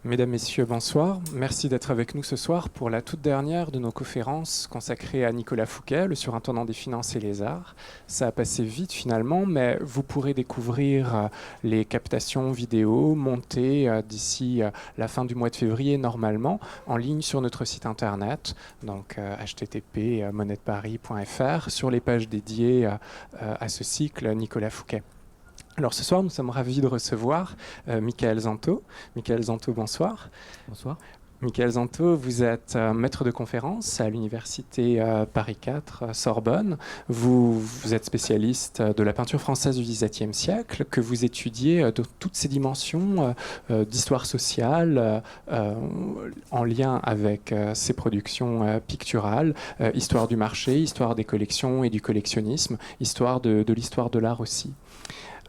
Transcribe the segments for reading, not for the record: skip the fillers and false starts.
Mesdames, Messieurs, bonsoir. Merci d'être avec nous ce soir pour la toute dernière de nos conférences consacrées à Nicolas Fouquet, le surintendant des finances et les arts. Ça a passé vite finalement, mais vous pourrez découvrir les captations vidéo montées d'ici la fin du mois de février normalement en ligne sur notre site internet, donc http://monnaiedeparis.fr, sur les pages dédiées à ce cycle Nicolas Fouquet. Alors ce soir, nous sommes ravis de recevoir Michael Zanto. Michael Zanto, bonsoir. Bonsoir. Michael Zanto, vous êtes maître de conférence à l'université Paris 4, Sorbonne. Vous êtes spécialiste de la peinture française du XVIIe siècle, que vous étudiez de toutes ces dimensions d'histoire sociale en lien avec ces productions picturales, histoire du marché, histoire des collections et du collectionnisme, histoire de l'histoire de l'art aussi.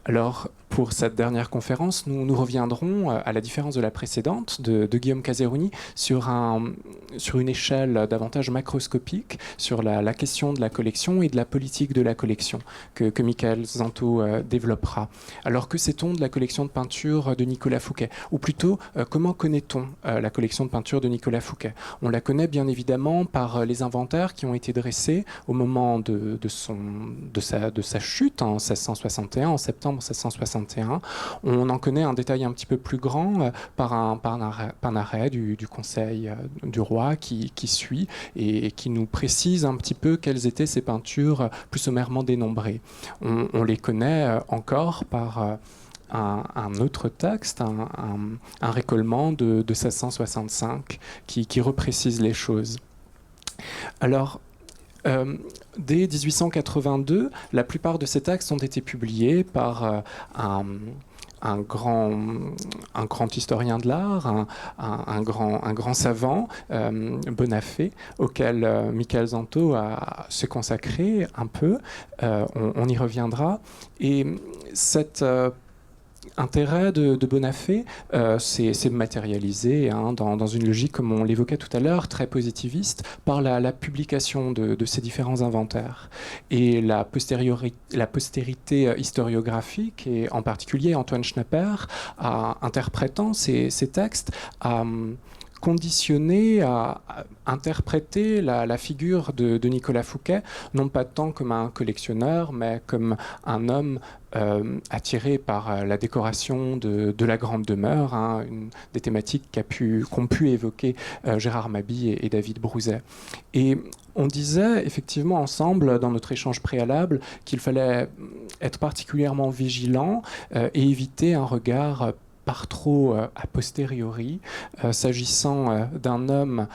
Alors, pour cette dernière conférence, nous reviendrons, à la différence de la précédente, de Guillaume Caseruni, sur une échelle davantage macroscopique, sur la question de la collection et de la politique de la collection, que Michael Zanto développera. Alors, que sait-on de la collection de peinture de Nicolas Fouquet ? Ou plutôt, comment connaît-on la collection de peinture de Nicolas Fouquet ? On la connaît bien évidemment par les inventaires qui ont été dressés au moment de sa chute en 1661, en septembre 1661. On en connaît un détail un petit peu plus grand par un arrêt du Conseil du roi qui suit et qui nous précise un petit peu quelles étaient ces peintures plus sommairement dénombrées. On les connaît encore par un autre texte, un récollement de 1665 qui reprécise les choses. Alors, dès 1882, la plupart de ces textes ont été publiés par un grand historien de l'art, un grand savant, Bonafé, auquel Michael Zanto s'est consacré un peu. On y reviendra. Et cet intérêt de Bonafé s'est matérialisé dans une logique, comme on l'évoquait tout à l'heure, très positiviste, par la publication de ces différents inventaires. Et la postérité historiographique, et en particulier Antoine Schnapper, interprétant ces textes, a conditionné à interpréter la figure de Nicolas Fouquet, non pas tant comme un collectionneur, mais comme un homme attiré par la décoration de la Grande Demeure, une des thématiques qu'ont pu évoquer Gérard Mabie et David Brouzet. Et on disait effectivement ensemble, dans notre échange préalable, qu'il fallait être particulièrement vigilant et éviter un regard par trop a posteriori, s'agissant d'un homme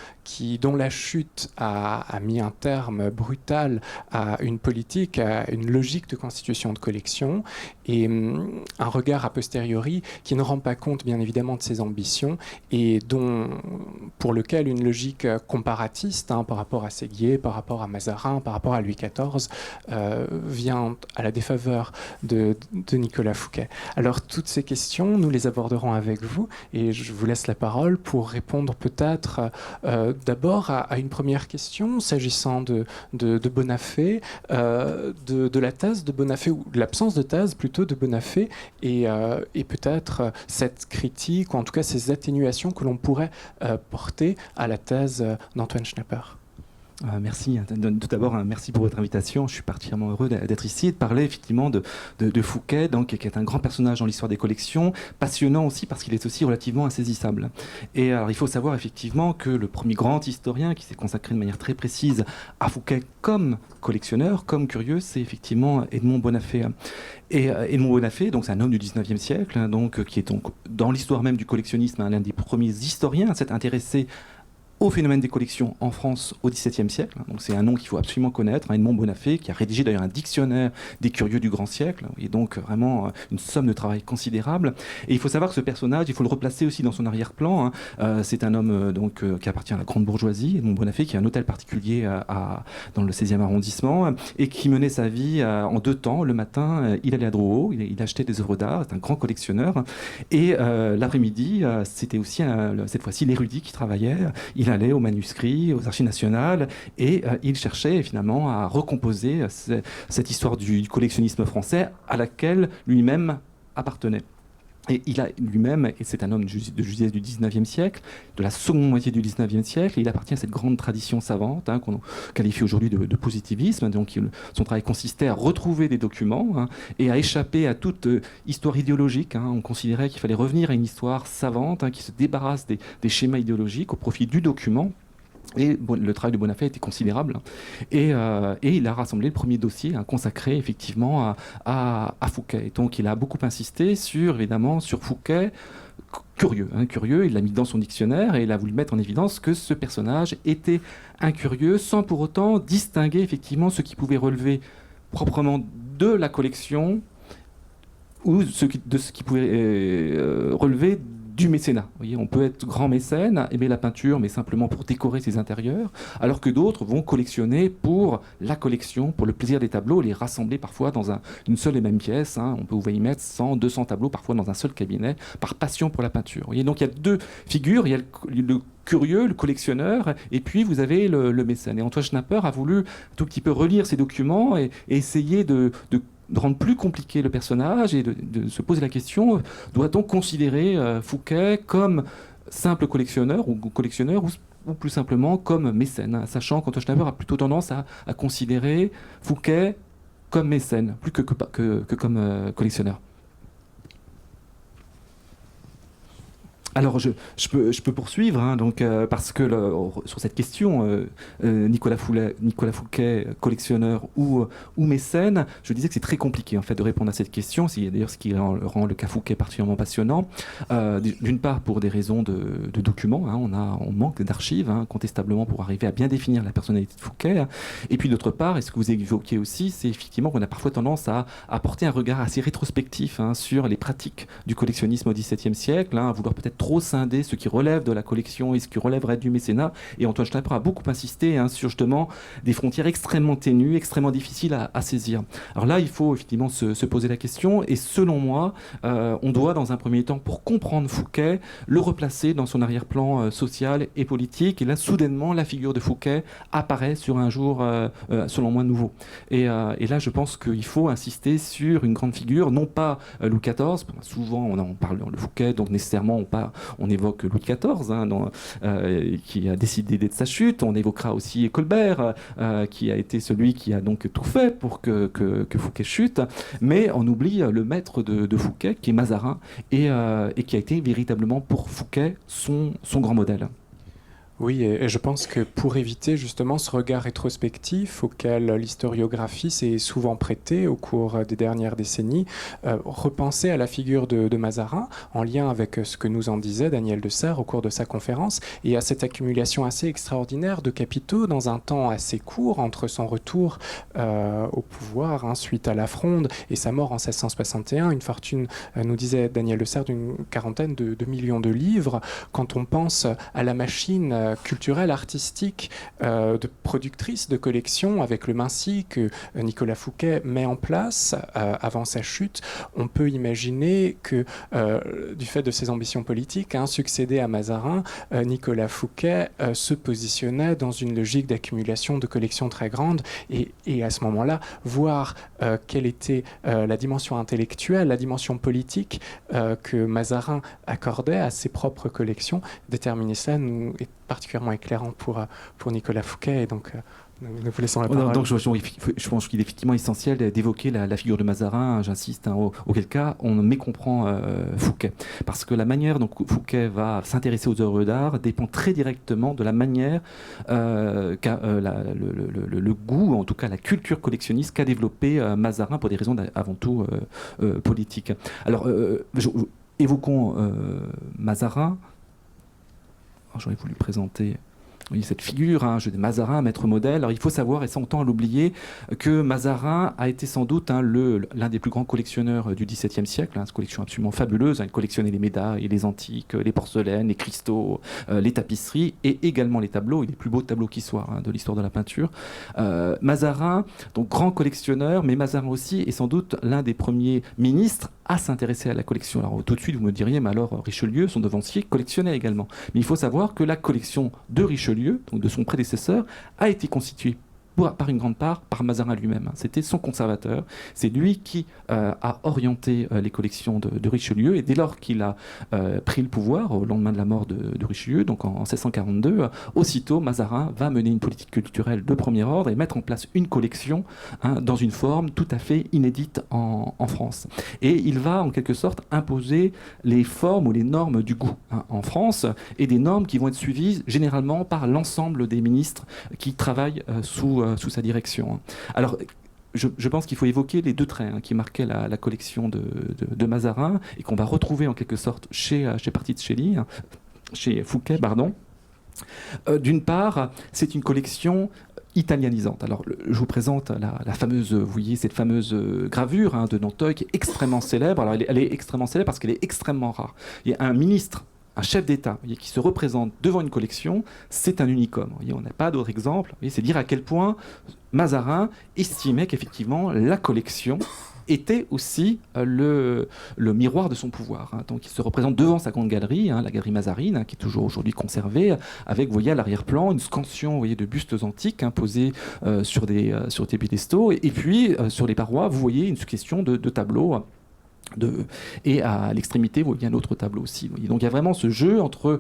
dont la chute a mis un terme brutal à une politique, à une logique de constitution de collection, et un regard a posteriori qui ne rend pas compte bien évidemment de ses ambitions et pour lequel une logique comparatiste par rapport à Séguier, par rapport à Mazarin, par rapport à Louis XIV vient à la défaveur de Nicolas Fouquet. Alors toutes ces questions, nous les aborderons avec vous et je vous laisse la parole pour répondre peut-être d'abord à une première question s'agissant de Bonafé, de la thèse de Bonafé, ou de l'absence de thèse plutôt de Bonafé, et peut-être cette critique, ou en tout cas ces atténuations que l'on pourrait porter à la thèse d'Antoine Schnapper. Merci. Tout d'abord, merci pour votre invitation. Je suis particulièrement heureux d'être ici et de parler effectivement de Fouquet, qui est un grand personnage dans l'histoire des collections, passionnant aussi parce qu'il est aussi relativement insaisissable. Et alors, il faut savoir effectivement que le premier grand historien qui s'est consacré de manière très précise à Fouquet comme collectionneur, comme curieux, c'est effectivement Edmond Bonafé. Et Edmond Bonafé, donc c'est un homme du 19e siècle, qui est donc dans l'histoire même du collectionnisme l'un des premiers historiens à s'être intéressé au phénomène des collections en France au XVIIe siècle. Donc c'est un nom qu'il faut absolument connaître, Edmond Bonafé, qui a rédigé d'ailleurs un dictionnaire des curieux du grand siècle, et donc vraiment une somme de travail considérable. Et il faut savoir que ce personnage, il faut le replacer aussi dans son arrière-plan. C'est un homme qui appartient à la grande bourgeoisie, Edmond Bonafé, qui a un hôtel particulier dans le 16e arrondissement, et qui menait sa vie en deux temps. Le matin, il allait à Drouot, il achetait des œuvres d'art, c'est un grand collectionneur, et l'après-midi, c'était aussi cette fois-ci l'érudit qui travaillait. Il allait aux manuscrits, aux archives nationales, et il cherchait finalement à recomposer cette histoire du collectionnisme français à laquelle lui-même appartenait. Et il a lui-même, et c'est un homme de juillet du 19e siècle, de la seconde moitié du 19e siècle, et il appartient à cette grande tradition savante qu'on qualifie aujourd'hui de positivisme. Donc son travail consistait à retrouver des documents et à échapper à toute histoire idéologique. On considérait qu'il fallait revenir à une histoire savante qui se débarrasse des schémas idéologiques au profit du document. Et le travail de Bonafé était considérable. Et il a rassemblé le premier dossier consacré effectivement à Fouquet. Et donc il a beaucoup insisté évidemment sur Fouquet, curieux. Il l'a mis dans son dictionnaire et il a voulu mettre en évidence que ce personnage était un curieux, sans pour autant distinguer effectivement ce qui pouvait relever proprement de la collection ou de ce qui pouvait relever du mécénat. Vous voyez, on peut être grand mécène, aimer la peinture, mais simplement pour décorer ses intérieurs, alors que d'autres vont collectionner pour la collection, pour le plaisir des tableaux, et les rassembler parfois dans une seule et même pièce. On peut y mettre 100, 200 tableaux, parfois dans un seul cabinet, par passion pour la peinture. Vous voyez, donc il y a deux figures, il y a le curieux, le collectionneur, et puis vous avez le mécène. Et Antoine Schnapper a voulu un tout petit peu relire ces documents et essayer de rendre plus compliqué le personnage et de se poser la question, doit-on considérer Fouquet comme simple collectionneur ou plus simplement comme mécène, sachant qu'Antoine Schnapper a plutôt tendance à considérer Fouquet comme mécène, plus que comme collectionneur. Alors, je peux poursuivre, parce que sur cette question, Nicolas Fouquet, collectionneur ou mécène, je disais que c'est très compliqué en fait de répondre à cette question. C'est d'ailleurs ce qui rend le cas Fouquet particulièrement passionnant. D'une part, pour des raisons de documents, on manque d'archives, contestablement, pour arriver à bien définir la personnalité de Fouquet. Et puis d'autre part, et ce que vous évoquiez aussi, c'est effectivement qu'on a parfois tendance à porter un regard assez rétrospectif sur les pratiques du collectionnisme au XVIIe siècle, à vouloir peut-être trop scinder ce qui relève de la collection et ce qui relèverait du mécénat. Et Antoine Schnapper a beaucoup insisté sur justement des frontières extrêmement ténues, extrêmement difficiles à saisir. Alors là, il faut effectivement se poser la question. Et selon moi, on doit dans un premier temps, pour comprendre Fouquet, le replacer dans son arrière-plan social et politique. Et là, soudainement, la figure de Fouquet apparaît sur un jour, selon moi, nouveau. Et là, je pense qu'il faut insister sur une grande figure, non pas Louis XIV. Souvent, on parle de Fouquet, donc nécessairement, on évoque Louis XIV, qui a décidé de sa chute. On évoquera aussi Colbert, qui a été celui qui a donc tout fait pour que Fouquet chute. Mais on oublie le maître de Fouquet, qui est Mazarin, et qui a été véritablement pour Fouquet son grand modèle. Oui, et je pense que pour éviter justement ce regard rétrospectif auquel l'historiographie s'est souvent prêtée au cours des dernières décennies, repenser à la figure de Mazarin en lien avec ce que nous en disait Daniel de Serres au cours de sa conférence et à cette accumulation assez extraordinaire de capitaux dans un temps assez court entre son retour au pouvoir suite à la Fronde et sa mort en 1661, une fortune, nous disait Daniel de Serres, d'une quarantaine de millions de livres. Quand on pense à la machine culturelle, artistique, de productrice de collections avec le Mincy que Nicolas Fouquet met en place avant sa chute, on peut imaginer que du fait de ses ambitions politiques, succéder à Mazarin, Nicolas Fouquet se positionnait dans une logique d'accumulation de collections très grandes et à ce moment-là, voir quelle était la dimension intellectuelle, la dimension politique que Mazarin accordait à ses propres collections, déterminer ça nous est particulièrement éclairant pour Nicolas Fouquet et donc nous vous laissons la parole. Donc je pense qu'il est effectivement essentiel d'évoquer la figure de Mazarin, j'insiste, auquel cas on mécomprend Fouquet. Parce que la manière dont Fouquet va s'intéresser aux œuvres d'art dépend très directement de la manière qu'a le goût, en tout cas la culture collectionniste qu'a développé Mazarin pour des raisons avant tout politiques. Alors, évoquons Mazarin. J'aurais voulu présenter cette figure, Mazarin, maître modèle. Alors il faut savoir, et sans autant l'oublier, que Mazarin a été sans doute l'un des plus grands collectionneurs du XVIIe siècle. Cette collection absolument fabuleuse. Il collectionnait les médailles, les antiques, les porcelaines, les cristaux, les tapisseries et également les tableaux, les plus beaux tableaux qui soient de l'histoire de la peinture. Mazarin, donc grand collectionneur, mais Mazarin aussi est sans doute l'un des premiers ministres à s'intéresser à la collection. Alors tout de suite, vous me diriez, mais alors Richelieu, son devancier, collectionnait également. Mais il faut savoir que la collection de Richelieu, donc de son prédécesseur, a été constituée par une grande part par Mazarin lui-même. C'était son conservateur. C'est lui qui a orienté les collections de Richelieu. Et dès lors qu'il a pris le pouvoir, au lendemain de la mort de Richelieu, donc en 1642, aussitôt Mazarin va mener une politique culturelle de premier ordre et mettre en place une collection dans une forme tout à fait inédite en France. Et il va en quelque sorte imposer les formes ou les normes du goût en France, et des normes qui vont être suivies généralement par l'ensemble des ministres qui travaillent sous sa direction. Alors, je pense qu'il faut évoquer les deux traits qui marquaient la collection de Mazarin et qu'on va retrouver en quelque sorte chez Particelli, chez Fouquet, pardon. D'une part, c'est une collection italianisante. Alors, je vous présente la fameuse, vous voyez, cette fameuse gravure de Nanteuil qui est extrêmement célèbre. Alors, elle est extrêmement célèbre parce qu'elle est extrêmement rare. Il y a un ministre, un chef d'État qui se représente devant une collection, c'est un unicum. Vous voyez, on n'a pas d'autre exemple. C'est dire à quel point Mazarin estimait qu'effectivement la collection était aussi le miroir de son pouvoir. Donc il se représente devant sa grande galerie, la galerie Mazarine, qui est toujours aujourd'hui conservée, avec, vous voyez, à l'arrière-plan, une scansion, vous voyez, de bustes antiques posés sur des pédestaux. Et puis, sur les parois, vous voyez une succession de tableaux. Et à l'extrémité, il y a un autre tableau aussi. Donc il y a vraiment ce jeu entre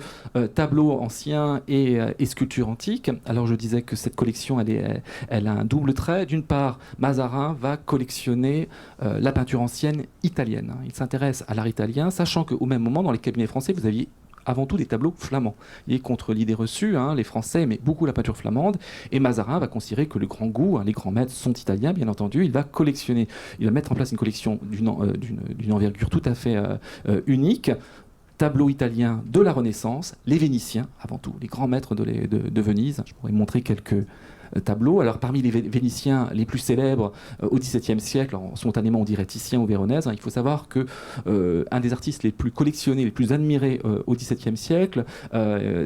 tableaux anciens et sculptures antiques. Alors je disais que cette collection, elle a un double trait. D'une part, Mazarin va collectionner la peinture ancienne italienne. Il s'intéresse à l'art italien, sachant qu'au même moment, dans les cabinets français, vous aviez avant tout des tableaux flamands. Et contre l'idée reçue, les Français aimaient beaucoup la peinture flamande, et Mazarin va considérer que le grand goût, les grands maîtres sont italiens, bien entendu. Il va mettre en place une collection d'une envergure tout à fait unique. Tableaux italiens de la Renaissance, les Vénitiens, avant tout, les grands maîtres de Venise. Je pourrais montrer quelques tableaux. Alors, parmi les Vénitiens les plus célèbres au XVIIe siècle, spontanément on dirait Titien ou Véronèse, il faut savoir que un des artistes les plus collectionnés, les plus admirés au XVIIe siècle,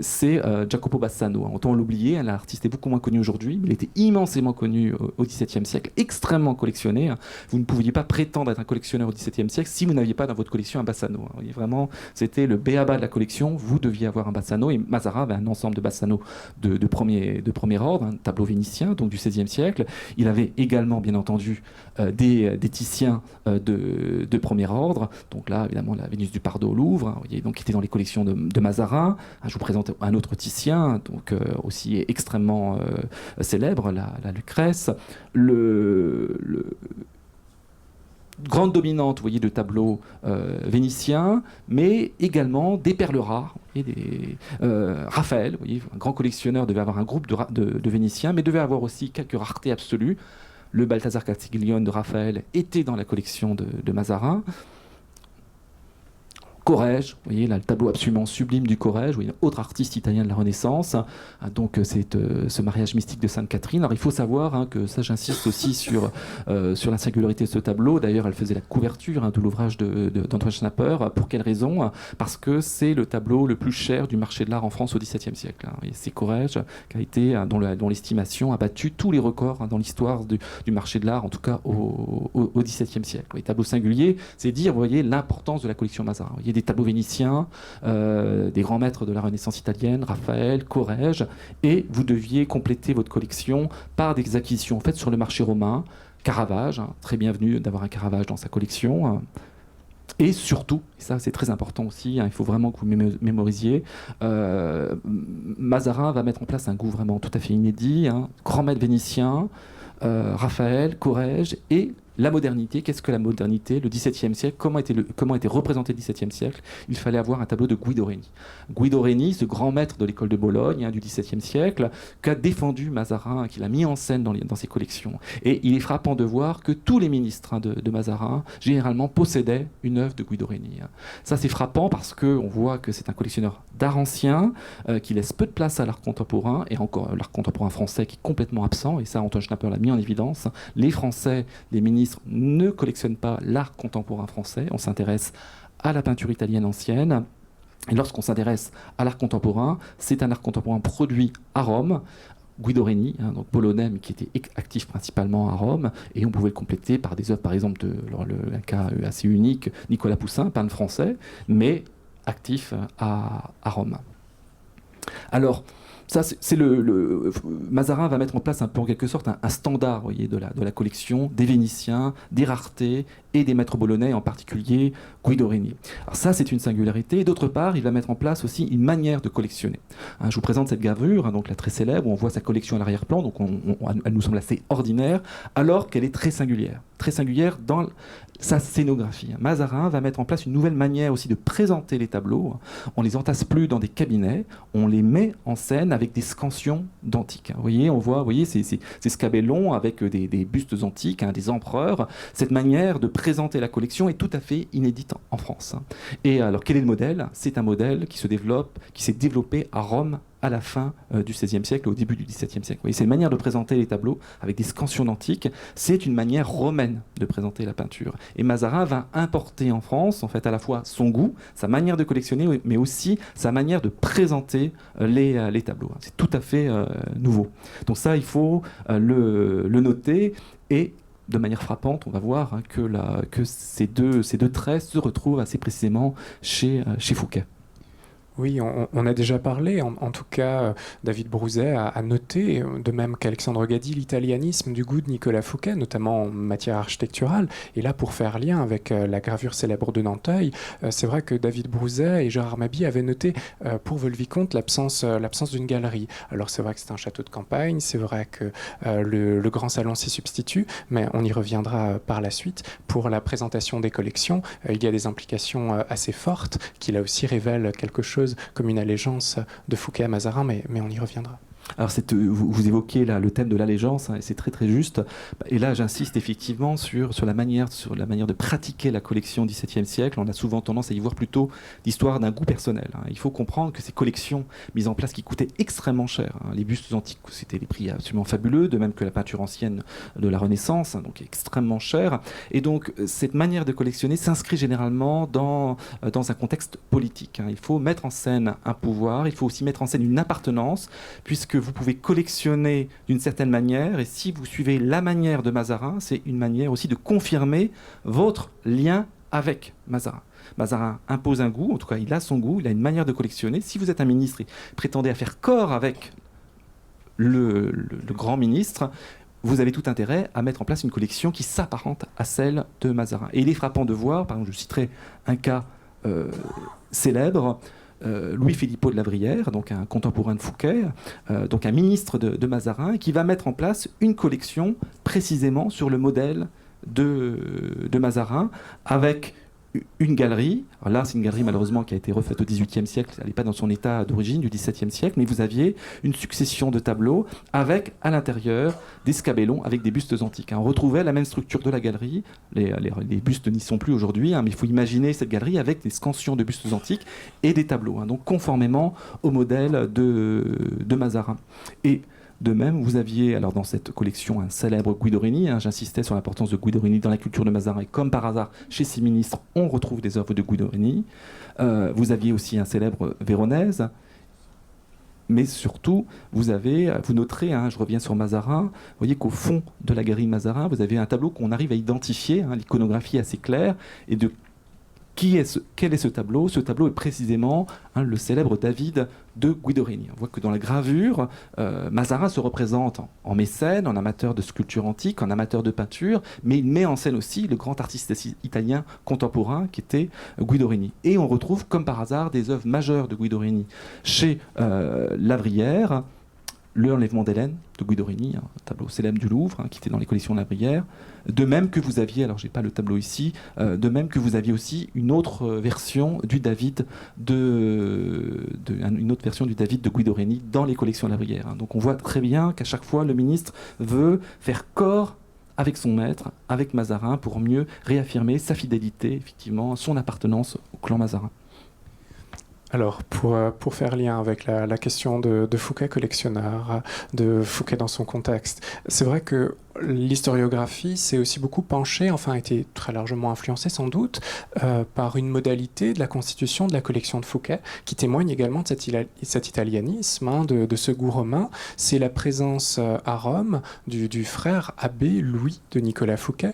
c'est Jacopo Bassano. Autant l'oublier, l'artiste est beaucoup moins connu aujourd'hui, mais il était immensément connu au XVIIe siècle, extrêmement collectionné. Vous ne pouviez pas prétendre être un collectionneur au XVIIe siècle si vous n'aviez pas dans votre collection un Bassano. Vraiment, c'était le b.a.-ba de la collection, vous deviez avoir un Bassano, et Mazarin avait un ensemble de Bassano de premier ordre, un tableau vénitien, donc du XVIe siècle. Il avait également, bien entendu, des Titiens de premier ordre. Donc là, évidemment, la Vénus du Pardo au Louvre, donc, qui était dans les collections de Mazarin. Je vous présente un autre Titien, donc aussi extrêmement célèbre, la Lucrèce. Grande dominante, vous voyez, de tableaux vénitiens, mais également des perles rares. Et Raphaël, vous voyez, un grand collectionneur, devait avoir un groupe de Vénitiens, mais devait avoir aussi quelques raretés absolues. Le Balthazar Castiglione de Raphaël était dans la collection de Mazarin. Corrège, vous voyez là le tableau absolument sublime du Corrège, vous voyez, autre artiste italien de la Renaissance. Donc c'est ce mariage mystique de Sainte Catherine. Alors il faut savoir que ça, j'insiste aussi sur la singularité de ce tableau. D'ailleurs, elle faisait la couverture de l'ouvrage d'Antoine Schnapper. Pour quelle raison? Parce que c'est le tableau le plus cher du marché de l'art en France au XVIIe siècle. Et c'est Corrège qui a été, dont l'estimation a battu tous les records dans l'histoire du marché de l'art, en tout cas au XVIIe siècle. Les tableaux singuliers, c'est dire, vous voyez, l'importance de la collection Mazarin. Vous voyez, des tableaux vénitiens, des grands maîtres de la Renaissance italienne, Raphaël, Corrège, et vous deviez compléter votre collection par des acquisitions faites sur le marché romain. Caravage, très bienvenu d'avoir un Caravage dans sa collection. Et surtout, et ça c'est très important aussi, il faut vraiment que vous mémorisiez, Mazarin va mettre en place un goût vraiment tout à fait inédit, grand maître vénitien, Raphaël, Corrège et la modernité. Qu'est-ce que la modernité? Le XVIIe siècle, comment était représenté le XVIIe siècle? Il fallait avoir un tableau de Guido Reni. Guido Reni, ce grand maître de l'école de Bologne du XVIIe siècle, qu'a défendu Mazarin, qu'il a mis en scène dans ses collections. Et il est frappant de voir que tous les ministres de Mazarin, généralement, possédaient une œuvre de Guido Reni. Ça, c'est frappant parce qu'on voit que c'est un collectionneur d'art ancien, qui laisse peu de place à l'art contemporain, et encore l'art contemporain français qui est complètement absent, et ça, Antoine Schnapper l'a mis en évidence. Les Français, les ministres, ne collectionnent pas l'art contemporain français. On s'intéresse à la peinture italienne ancienne. Et lorsqu'on s'intéresse à l'art contemporain, c'est un art contemporain produit à Rome. Guido Reni, donc polonais, qui était actif principalement à Rome, et on pouvait le compléter par des œuvres, par exemple, un cas assez unique, Nicolas Poussin, peintre français, mais actif à Rome. Alors, Ça, Mazarin va mettre en place un peu en quelque sorte un standard, vous voyez, de la collection des Vénitiens, des raretés et des maîtres bolonais, en particulier Guido Reni. Alors ça, c'est une singularité. Et d'autre part, il va mettre en place aussi une manière de collectionner. Je vous présente cette gravure, donc la très célèbre, où on voit sa collection à l'arrière-plan, donc elle nous semble assez ordinaire, alors qu'elle est très singulière dans sa scénographie. Mazarin va mettre en place une nouvelle manière aussi de présenter les tableaux. On les entasse plus dans des cabinets, on les met en scène avec des scansions d'antiques. Vous voyez, on voit, ces scabellons avec des bustes antiques, des empereurs. Cette manière de présenter la collection est tout à fait inédite en France. Et alors, quel est le modèle ? C'est un modèle qui s'est développé à Rome à la fin du XVIe siècle, au début du XVIIe siècle. C'est une manière de présenter les tableaux avec des scansions d'antiques. C'est une manière romaine de présenter la peinture. Et Mazarin va importer en France, en fait, à la fois son goût, sa manière de collectionner, mais aussi sa manière de présenter les tableaux. C'est tout à fait nouveau. Donc ça, il faut le noter. Et de manière frappante, on va voir que ces deux traits se retrouvent assez précisément chez Fouquet. Oui, on a déjà parlé, en tout cas, David Brouzet a noté, de même qu'Alexandre Gadi, l'italianisme du goût de Nicolas Fouquet, notamment en matière architecturale. Et là, pour faire lien avec la gravure célèbre de Nanteuil, c'est vrai que David Brouzet et Gérard Maby avaient noté pour Veuve-Vicomte l'absence d'une galerie. Alors c'est vrai que c'est un château de campagne, c'est vrai que le grand salon s'y substitue, mais on y reviendra par la suite. Pour la présentation des collections, il y a des implications assez fortes qui là aussi révèlent quelque chose comme une allégeance de Fouquet à Mazarin, mais on y reviendra. Alors vous évoquez là le thème de l'allégeance, et c'est très très juste. Et là, j'insiste effectivement sur la manière de pratiquer la collection du XVIIe siècle. On a souvent tendance à y voir plutôt l'histoire d'un goût personnel. Il faut comprendre que ces collections mises en place qui coûtaient extrêmement cher. Les bustes antiques, c'était des prix absolument fabuleux, de même que la peinture ancienne de la Renaissance, donc extrêmement cher. Et donc cette manière de collectionner s'inscrit généralement dans un contexte politique. Il faut mettre en scène un pouvoir, il faut aussi mettre en scène une appartenance, puisque vous pouvez collectionner d'une certaine manière, et si vous suivez la manière de Mazarin, c'est une manière aussi de confirmer votre lien avec Mazarin. Mazarin impose un goût, en tout cas il a son goût, il a une manière de collectionner. Si vous êtes un ministre et prétendez à faire corps avec le grand ministre, vous avez tout intérêt à mettre en place une collection qui s'apparente à celle de Mazarin. Et il est frappant de voir, par exemple, je citerai un cas célèbre, Louis Philippot de la Brière, donc un contemporain de Fouquet, donc un ministre de Mazarin, qui va mettre en place une collection précisément sur le modèle de Mazarin, avec une galerie. Alors là, c'est une galerie malheureusement qui a été refaite au XVIIIe siècle, elle n'est pas dans son état d'origine du XVIIe siècle, mais vous aviez une succession de tableaux avec à l'intérieur des scabellons avec des bustes antiques. On retrouvait la même structure de la galerie, les bustes n'y sont plus aujourd'hui, mais il faut imaginer cette galerie avec des scansions de bustes antiques et des tableaux, donc conformément au modèle de Mazarin. Et de même, vous aviez alors dans cette collection un célèbre Guido Reni. J'insistais sur l'importance de Guido Reni dans la culture de Mazarin. Et comme par hasard, chez ses ministres, on retrouve des œuvres de Guido Reni. Vous aviez aussi un célèbre Véronèse. Mais surtout, vous noterez, je reviens sur Mazarin, vous voyez qu'au fond de la galerie Mazarin, vous avez un tableau qu'on arrive à identifier, l'iconographie est assez claire, et de quel est ce tableau ? Ce tableau est précisément le célèbre David de Guido Reni. On voit que dans la gravure, Mazarin se représente en mécène, en amateur de sculpture antique, en amateur de peinture, mais il met en scène aussi le grand artiste italien contemporain qui était Guido Reni. Et on retrouve, comme par hasard, des œuvres majeures de Guido Reni chez La Brière, Le Enlèvement d'Hélène de Guido Reni, un tableau célèbre du Louvre, qui était dans les collections de La Brière. De même que vous aviez, alors j'ai pas le tableau ici, de même que vous aviez aussi une autre version du David de Guido Reni dans les collections de La Brière. Donc on voit très bien qu'à chaque fois le ministre veut faire corps avec son maître, avec Mazarin, pour mieux réaffirmer sa fidélité, effectivement, son appartenance au clan Mazarin. Alors, pour faire lien avec la question de Fouquet collectionneur, de Fouquet dans son contexte, c'est vrai que l'historiographie s'est aussi beaucoup penchée, enfin a été très largement influencée sans doute, par une modalité de la constitution de la collection de Fouquet, qui témoigne également de cet italianisme, hein, de ce goût romain. C'est la présence à Rome du frère abbé Louis de Nicolas Fouquet,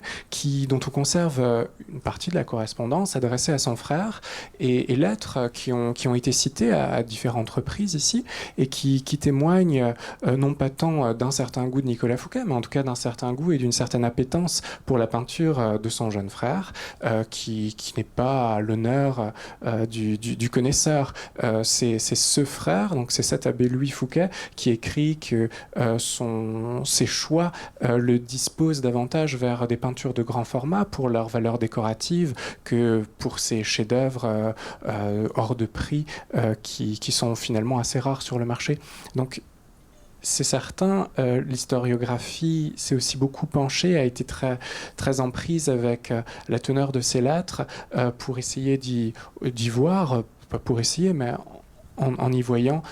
dont on conserve une partie de la correspondance adressée à son frère, et lettres qui ont été citées à différentes reprises ici, et qui témoignent non pas tant d'un certain goût de Nicolas Fouquet, mais en tout cas d'un certain goût et d'une certaine appétence pour la peinture de son jeune frère, qui n'est pas à l'honneur du connaisseur. C'est ce frère, donc c'est cet abbé Louis Fouquet, qui écrit que ses choix le disposent davantage vers des peintures de grand format pour leur valeur décorative que pour ces chefs-d'œuvre hors de prix qui sont finalement assez rares sur le marché. Donc c'est certain, l'historiographie s'est aussi beaucoup penchée, a été très, très en prise avec la teneur de ces lettres pour essayer d'y voir, pas pour essayer, mais en y voyant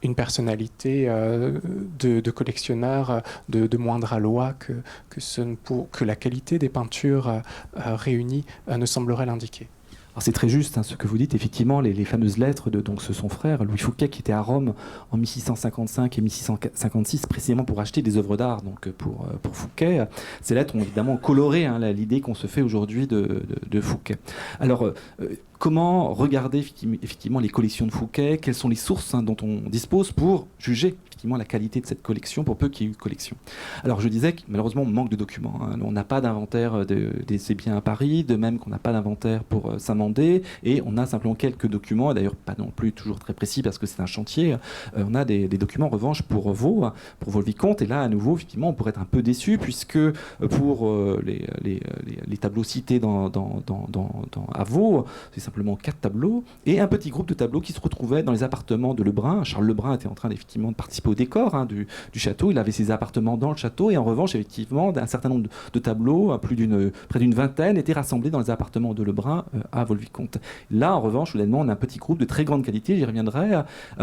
une personnalité de collectionneur de moindre aloi que la qualité des peintures réunies ne semblerait l'indiquer. Alors c'est très juste hein, ce que vous dites, effectivement, les fameuses lettres de donc, son frère, Louis Fouquet, qui était à Rome en 1655 et 1656, précisément pour acheter des œuvres d'art donc pour Fouquet. Ces lettres ont évidemment coloré hein, l'idée qu'on se fait aujourd'hui de Fouquet. Alors, comment regarder effectivement les collections de Fouquet? Quelles sont les sources hein, dont on dispose pour juger effectivement la qualité de cette collection, pour peu qu'il y ait eu collection? Alors je disais que malheureusement on manque de documents. Hein. On n'a pas d'inventaire de ces biens à Paris, de même qu'on n'a pas d'inventaire pour Saint-Mandé, et on a simplement quelques documents, d'ailleurs pas non plus toujours très précis parce que c'est un chantier. On a des documents en revanche pour Vaux-le-Vicomte, et là à nouveau effectivement on pourrait être un peu déçu puisque pour les tableaux cités à Vaux, c'est simplement 4 tableaux et un petit groupe de tableaux qui se retrouvaient dans les appartements de Lebrun. Charles Lebrun était en train effectivement de participer au décor hein, du château. Il avait ses appartements dans le château et en revanche, effectivement, un certain nombre de tableaux, près d'une vingtaine, étaient rassemblés dans les appartements de Lebrun à Vaux-le-Vicomte. Là, en revanche, soudainement, on a un petit groupe de très grande qualité, j'y reviendrai,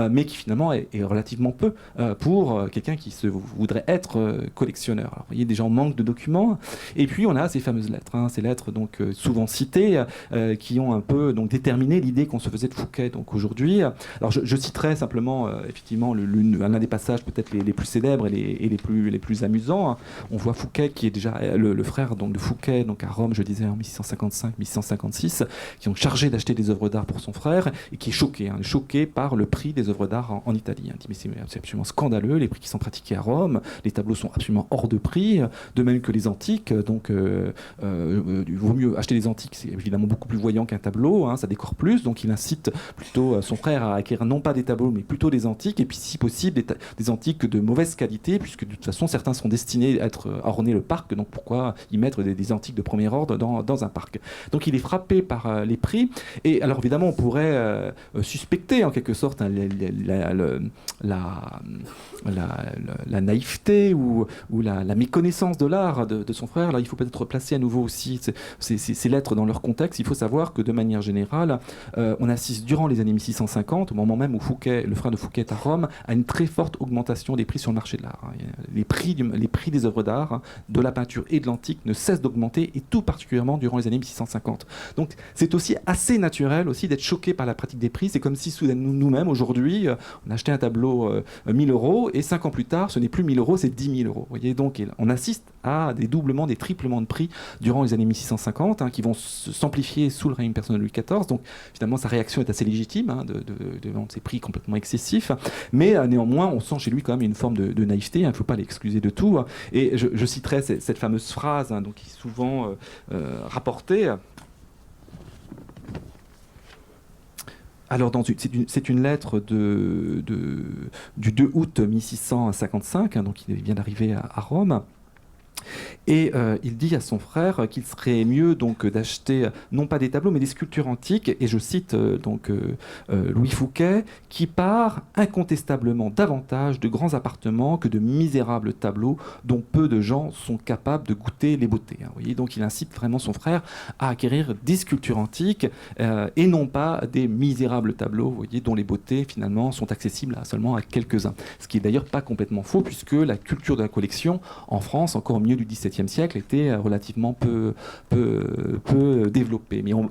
mais qui finalement est relativement peu pour quelqu'un qui voudrait être collectionneur. Alors, vous voyez, déjà, on manque de documents. Et puis, on a ces fameuses lettres, hein, ces lettres donc souvent citées, qui ont un peu donc déterminé l'idée qu'on se faisait de Fouquet. Donc aujourd'hui, alors je citerai simplement effectivement l'un des passages peut-être les plus célèbres et les plus amusants. Hein. On voit Fouquet qui est déjà le frère donc de Fouquet donc à Rome, je disais en 1655-1656, qui est chargé d'acheter des œuvres d'art pour son frère et qui est choqué par le prix des œuvres d'art en Italie. Il dit mais c'est absolument scandaleux, les prix qui sont pratiqués à Rome, les tableaux sont absolument hors de prix, de même que les antiques. Donc il vaut mieux acheter les antiques, c'est évidemment beaucoup plus voyant qu'un tableau. Hein, ça décore plus, donc il incite plutôt son frère à acquérir non pas des tableaux mais plutôt des antiques, et puis si possible des antiques de mauvaise qualité, puisque de toute façon certains sont destinés à orner le parc, donc pourquoi y mettre des antiques de premier ordre dans un parc? Donc il est frappé par les prix, et alors évidemment on pourrait suspecter en quelque sorte hein, la naïveté ou la méconnaissance de l'art de son frère. Là il faut peut-être placer à nouveau aussi ces lettres dans leur contexte. Il faut savoir que de manière générale, on assiste durant les années 1650, au moment même où le frère de Fouquet est à Rome, à une très forte augmentation des prix sur le marché de l'art. Les prix des œuvres d'art, hein, de la peinture et de l'antique ne cessent d'augmenter, et tout particulièrement durant les années 1650. Donc c'est aussi assez naturel aussi d'être choqué par la pratique des prix. C'est comme si nous-mêmes aujourd'hui, on achetait un tableau 1000 euros et 5 ans plus tard, ce n'est plus 1000 euros, c'est 10 000 euros. Vous voyez, donc on assiste à des doublements, des triplements de prix durant les années 1650 hein, qui vont s'amplifier sous le règne personnel de Louis XIV. Donc finalement sa réaction est assez légitime hein, de vendre ces prix complètement excessifs, mais néanmoins on sent chez lui quand même une forme de naïveté, il ne faut pas l'excuser de tout, hein. Et je citerai cette fameuse phrase hein, donc, qui est souvent rapportée. Alors, c'est une lettre du 2 août 1655, hein, donc il vient d'arriver à Rome. Et il dit à son frère qu'il serait mieux donc d'acheter non pas des tableaux mais des sculptures antiques. Et je cite Louis Fouquet qui part incontestablement davantage de grands appartements que de misérables tableaux dont peu de gens sont capables de goûter les beautés. Vous voyez, donc il incite vraiment son frère à acquérir des sculptures antiques et non pas des misérables tableaux, vous voyez, dont les beautés finalement sont accessibles seulement à quelques-uns. Ce qui est d'ailleurs pas complètement faux puisque la culture de la collection en France, encore au milieu du XVIIe siècle, était relativement peu développée. Mais on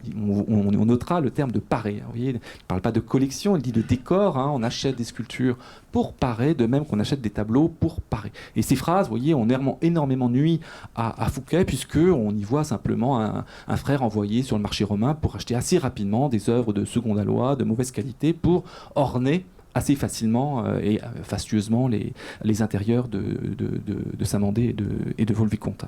notera le terme de parer. Vous voyez, il ne parle pas de collection, il dit de décor. On achète des sculptures pour parer, de même qu'on achète des tableaux pour parer. Et ces phrases, vous voyez, ont énormément nui à Fouquet, puisqu'on y voit simplement un frère envoyé sur le marché romain pour acheter assez rapidement des œuvres de seconde aloi, de mauvaise qualité, pour orner assez facilement et fastueusement les intérieurs de Saint-Mandé et de Vaux-le-Vicomte.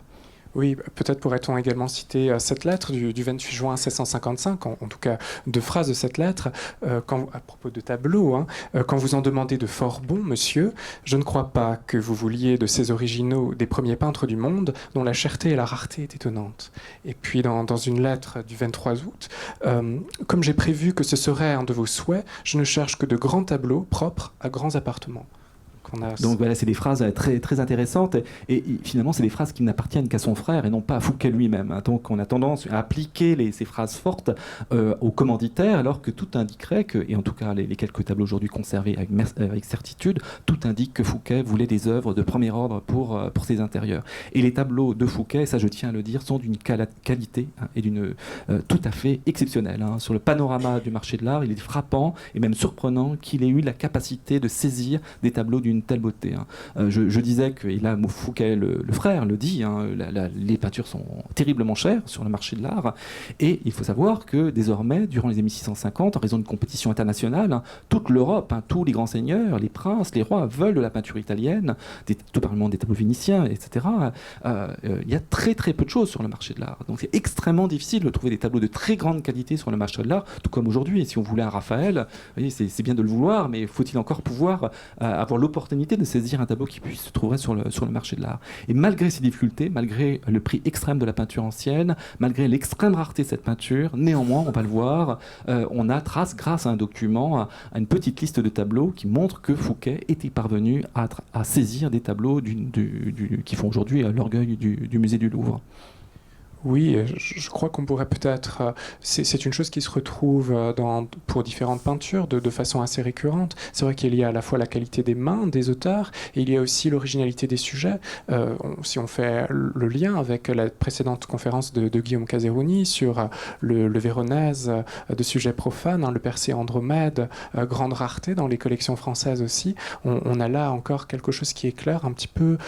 Oui, peut-être pourrait-on également citer cette lettre du 28 juin 1655, en tout cas deux phrases de cette lettre, à propos de tableaux. Quand vous en demandez de fort bons, monsieur, je ne crois pas que vous vouliez de ces originaux des premiers peintres du monde, dont la cherté et la rareté est étonnante. Et puis dans une lettre du 23 août, comme j'ai prévu que ce serait un de vos souhaits, je ne cherche que de grands tableaux propres à grands appartements. Donc voilà, c'est des phrases très, très intéressantes et finalement c'est des phrases qui n'appartiennent qu'à son frère et non pas à Fouquet lui-même. Donc on a tendance à appliquer ces phrases fortes au commanditaire alors que tout indiquerait que, et en tout cas les quelques tableaux aujourd'hui conservés avec certitude, tout indique que Fouquet voulait des œuvres de premier ordre pour ses intérieurs. Et les tableaux de Fouquet, ça je tiens à le dire, sont d'une qualité et d'une tout à fait exceptionnelle. Sur le panorama du marché de l'art, il est frappant et même surprenant qu'il ait eu la capacité de saisir des tableaux d'une telle beauté. Je disais que, et là Fouquet le frère le dit, les peintures sont terriblement chères sur le marché de l'art et il faut savoir que désormais, durant les années 1650, en raison d'une compétition internationale, toute l'Europe, tous les grands seigneurs, les princes, les rois veulent de la peinture italienne, tout particulièrement des tableaux vénitiens, etc. Il y a très très peu de choses sur le marché de l'art. Donc c'est extrêmement difficile de trouver des tableaux de très grande qualité sur le marché de l'art, tout comme aujourd'hui. Si on voulait un Raphaël, c'est bien de le vouloir, mais faut-il encore pouvoir avoir l'opportunité de saisir un tableau qui puisse se trouver sur le marché de l'art. Et malgré ces difficultés, malgré le prix extrême de la peinture ancienne, malgré l'extrême rareté de cette peinture, néanmoins, on va le voir, on a trace, grâce à un document, à une petite liste de tableaux qui montre que Fouquet était parvenu à saisir des tableaux qui font aujourd'hui l'orgueil du musée du Louvre. Oui, je crois qu'on pourrait peut-être... C'est une chose qui se retrouve pour différentes peintures de façon assez récurrente. C'est vrai qu'il y a à la fois la qualité des mains des auteurs et il y a aussi l'originalité des sujets. Si on fait le lien avec la précédente conférence de Guillaume Caserouni sur le Véronèse de sujets profanes, le Persée Andromède, grande rareté dans les collections françaises aussi, on a là encore quelque chose qui éclaire un petit peu...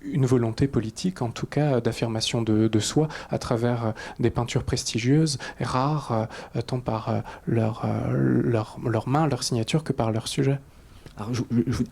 une volonté politique, en tout cas, d'affirmation de soi à travers des peintures prestigieuses, rares, tant par leurs mains, leur signature, que par leur sujet. Alors,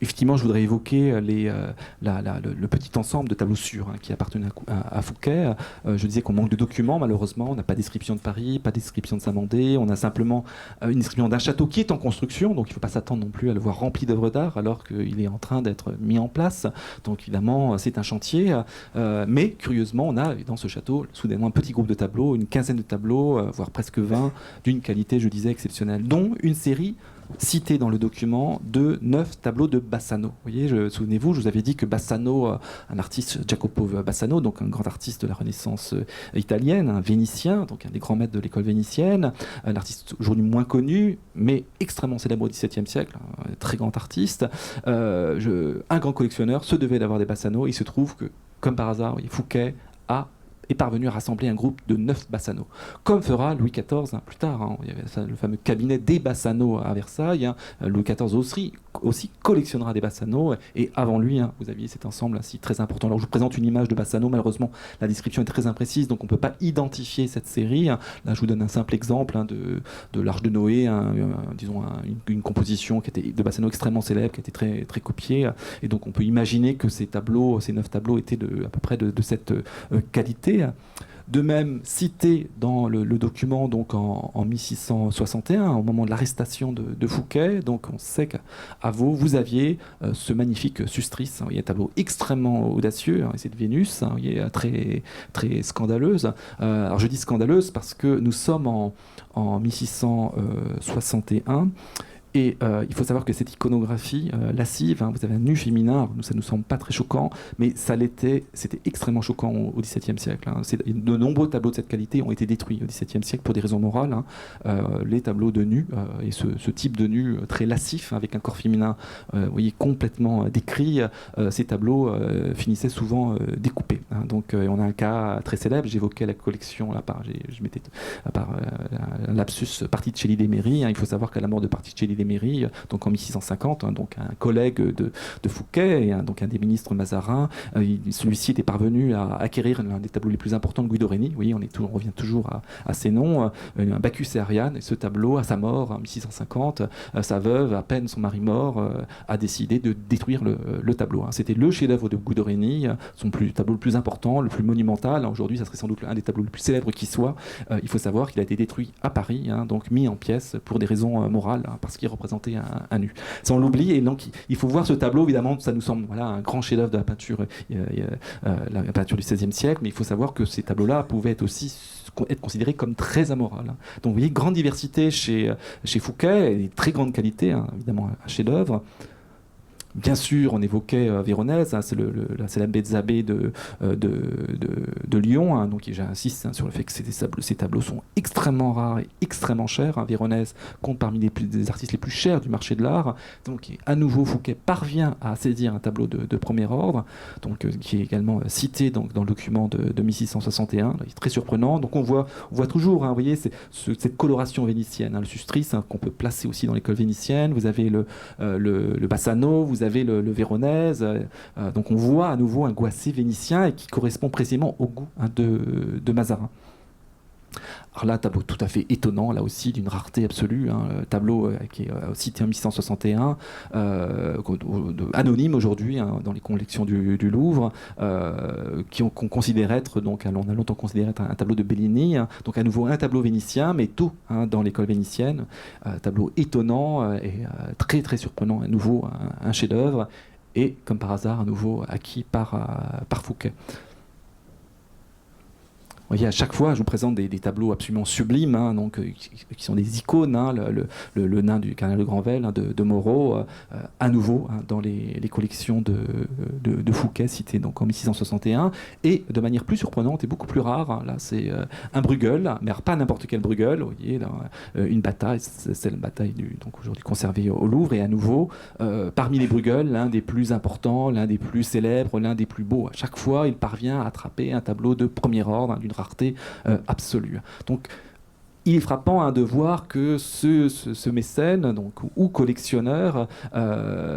effectivement, je voudrais évoquer le petit ensemble de tableaux sûrs qui appartenaient à Fouquet. Je disais qu'on manque de documents, malheureusement. On n'a pas de description de Paris, pas de description de Saint-Mandé. On a simplement une description d'un château qui est en construction, donc il ne faut pas s'attendre non plus à le voir rempli d'œuvres d'art alors qu'il est en train d'être mis en place. Donc évidemment, c'est un chantier. Mais curieusement, on a dans ce château soudainement un petit groupe de tableaux, une quinzaine de tableaux, voire presque 20, d'une qualité, je disais, exceptionnelle, dont une série cité dans le document de 9 tableaux de Bassano. Vous voyez, souvenez-vous, je vous avais dit que Bassano, un artiste, Jacopo Bassano, donc un grand artiste de la Renaissance italienne, un vénitien, donc un des grands maîtres de l'école vénitienne, un artiste aujourd'hui moins connu, mais extrêmement célèbre au XVIIe siècle, un très grand artiste, un grand collectionneur, se devait d'avoir des Bassano. Il se trouve que, comme par hasard, Fouquet est parvenu à rassembler un groupe de 9 Bassano. Comme fera Louis XIV plus tard. Il y avait le fameux cabinet des Bassano à Versailles. Louis XIV aussi collectionnera des Bassano. Et avant lui, vous aviez cet ensemble ainsi très important. Alors je vous présente une image de Bassano. Malheureusement, la description est très imprécise, donc on ne peut pas identifier cette série. Là, je vous donne un simple exemple de l'Arche de Noé, disons une composition qui était de Bassano extrêmement célèbre, qui a été très, très copiée. Et donc on peut imaginer que ces 9 tableaux étaient à peu près de cette qualité. De même, cité dans le document donc en 1661, au moment de l'arrestation de Fouquet, donc on sait qu'à Vaud, vous aviez ce magnifique Sustris, hein, un tableau extrêmement audacieux, hein, c'est de Vénus, hein, très, très scandaleuse. Alors je dis scandaleuse parce que nous sommes en 1661. Et il faut savoir que cette iconographie lascive, hein, vous avez un nu féminin, ça ne nous semble pas très choquant, mais c'était extrêmement choquant au XVIIe siècle. Hein. De nombreux tableaux de cette qualité ont été détruits au XVIIe siècle pour des raisons morales. Hein. Les tableaux de nu, et ce type de nu très lascif, hein, avec un corps féminin vous voyez, complètement décrit, ces tableaux finissaient souvent découpés. Hein. Donc on a un cas très célèbre, j'évoquais la collection, là, je mettais un lapsus Particelli d'Emery. Hein. Il faut savoir qu'à la mort de Particelli d'Emery, donc en 1650, hein, donc un collègue de Fouquet, et donc un des ministres Mazarin, celui-ci était parvenu à acquérir l'un des tableaux les plus importants de Guido Reni. Oui, on revient toujours à ces noms, un Bacchus et Ariane, et ce tableau, à sa mort en 1650, sa veuve, à peine son mari mort, a décidé de détruire le tableau. Hein. C'était le chef-d'œuvre de Guido Reni, son tableau le plus important, le plus monumental. Aujourd'hui, ça serait sans doute un des tableaux les plus célèbres qui soit. Il faut savoir qu'il a été détruit à Paris, hein, donc mis en pièces pour des raisons morales, hein, parce qu'il représentait un nu. Ça, on l'oublie, et donc il faut voir ce tableau, évidemment, ça nous semble un grand chef-d'œuvre de la peinture du XVIe siècle, mais il faut savoir que ces tableaux-là pouvaient être considérés comme très amoral. Hein. Donc vous voyez, grande diversité chez Fouquet, et très grande qualité, hein, évidemment, un chef-d'œuvre. Bien sûr, on évoquait Véronèse, hein, c'est la célèbre Bézabé de Lyon. Hein, donc j'insiste, hein, sur le fait que ces tableaux sont extrêmement rares et extrêmement chers. Hein. Véronèse compte parmi des artistes les plus chers du marché de l'art. Donc à nouveau, Fouquet parvient à saisir un tableau de premier ordre, donc, qui est également cité donc, dans le document de 1661. Il est très surprenant. Donc on voit toujours, hein, vous voyez, cette coloration vénitienne. Hein, le Sustris, hein, qu'on peut placer aussi dans l'école vénitienne. Vous avez le Bassano, vous avez le Véronèse, donc on voit à nouveau un goût assez vénitien et qui correspond précisément au goût, hein, de Mazarin. Alors là, tableau tout à fait étonnant, là aussi d'une rareté absolue, hein, tableau qui est cité en 1661, anonyme aujourd'hui, hein, dans les collections du Louvre, qu'on considère être, donc on a longtemps considéré être un tableau de Bellini, hein, donc à nouveau un tableau vénitien, mais tôt, hein, dans l'école vénitienne, tableau étonnant et très très surprenant, à nouveau un chef-d'œuvre, et comme par hasard, à nouveau acquis par Fouquet. Vous voyez, à chaque fois, je vous présente des tableaux absolument sublimes, hein, donc, qui sont des icônes, hein, le nain du Cardinal de Granvelle, hein, de Moreau, à nouveau, hein, dans les collections de Fouquet, citées donc, en 1661, et de manière plus surprenante et beaucoup plus rare, hein, là c'est un Bruegel, mais pas n'importe quel Bruegel, vous voyez, là, une bataille, c'est la bataille donc aujourd'hui conservée au Louvre, et à nouveau, parmi les Bruegel, l'un des plus importants, l'un des plus célèbres, l'un des plus beaux. À chaque fois, il parvient à attraper un tableau de premier ordre, hein, d'une rareté absolue. Donc, il est frappant, hein, de voir que ce mécène, donc, ou collectionneur,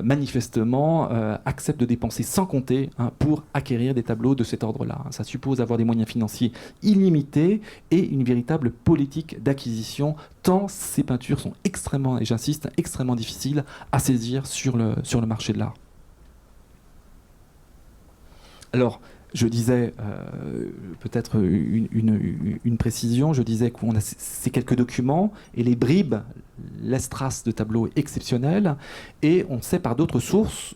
manifestement accepte de dépenser sans compter, hein, pour acquérir des tableaux de cet ordre-là. Ça suppose avoir des moyens financiers illimités et une véritable politique d'acquisition, tant ces peintures sont extrêmement, et j'insiste, extrêmement difficiles à saisir sur le marché de l'art. Alors, je disais, peut-être une précision, je disais qu'on a ces quelques documents, et les bribes laissent trace de tableaux exceptionnels, et on sait par d'autres sources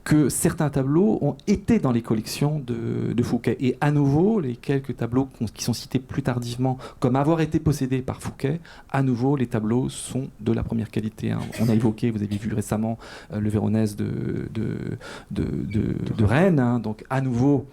que certains tableaux ont été dans les collections de Fouquet. Et à nouveau, les quelques tableaux qui sont cités plus tardivement comme avoir été possédés par Fouquet, à nouveau, les tableaux sont de la première qualité. Hein. On a évoqué, vous avez vu récemment, le Véronèse de Rennes, hein, donc à nouveau,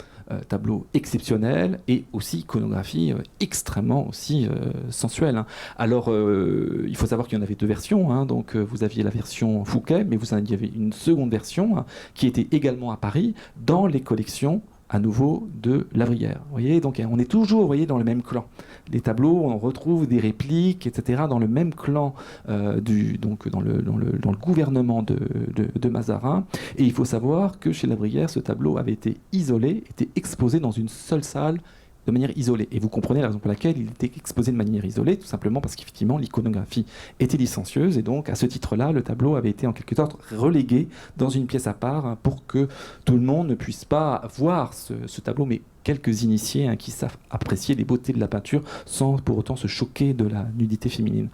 tableau exceptionnel, et aussi iconographie extrêmement aussi sensuelle. Hein. Alors, il faut savoir qu'il y en avait deux versions. Hein. Donc, vous aviez la version Fouquet, mais vous en aviez une seconde version, hein, qui était également à Paris, dans les collections à nouveau de Lavrière. Vous voyez, donc on est toujours, vous voyez, dans le même clan. Les tableaux, on retrouve des répliques, etc., dans le même clan, donc dans le gouvernement de Mazarin. Et il faut savoir que chez Lavrière, ce tableau avait été isolé, était exposé dans une seule salle, de manière isolée. Et vous comprenez la raison pour laquelle il était exposé de manière isolée, tout simplement parce qu'effectivement l'iconographie était licencieuse, et donc à ce titre-là, le tableau avait été en quelque sorte relégué dans une pièce à part, hein, pour que tout le monde ne puisse pas voir ce tableau, mais quelques initiés, hein, qui savent apprécier les beautés de la peinture sans pour autant se choquer de la nudité féminine.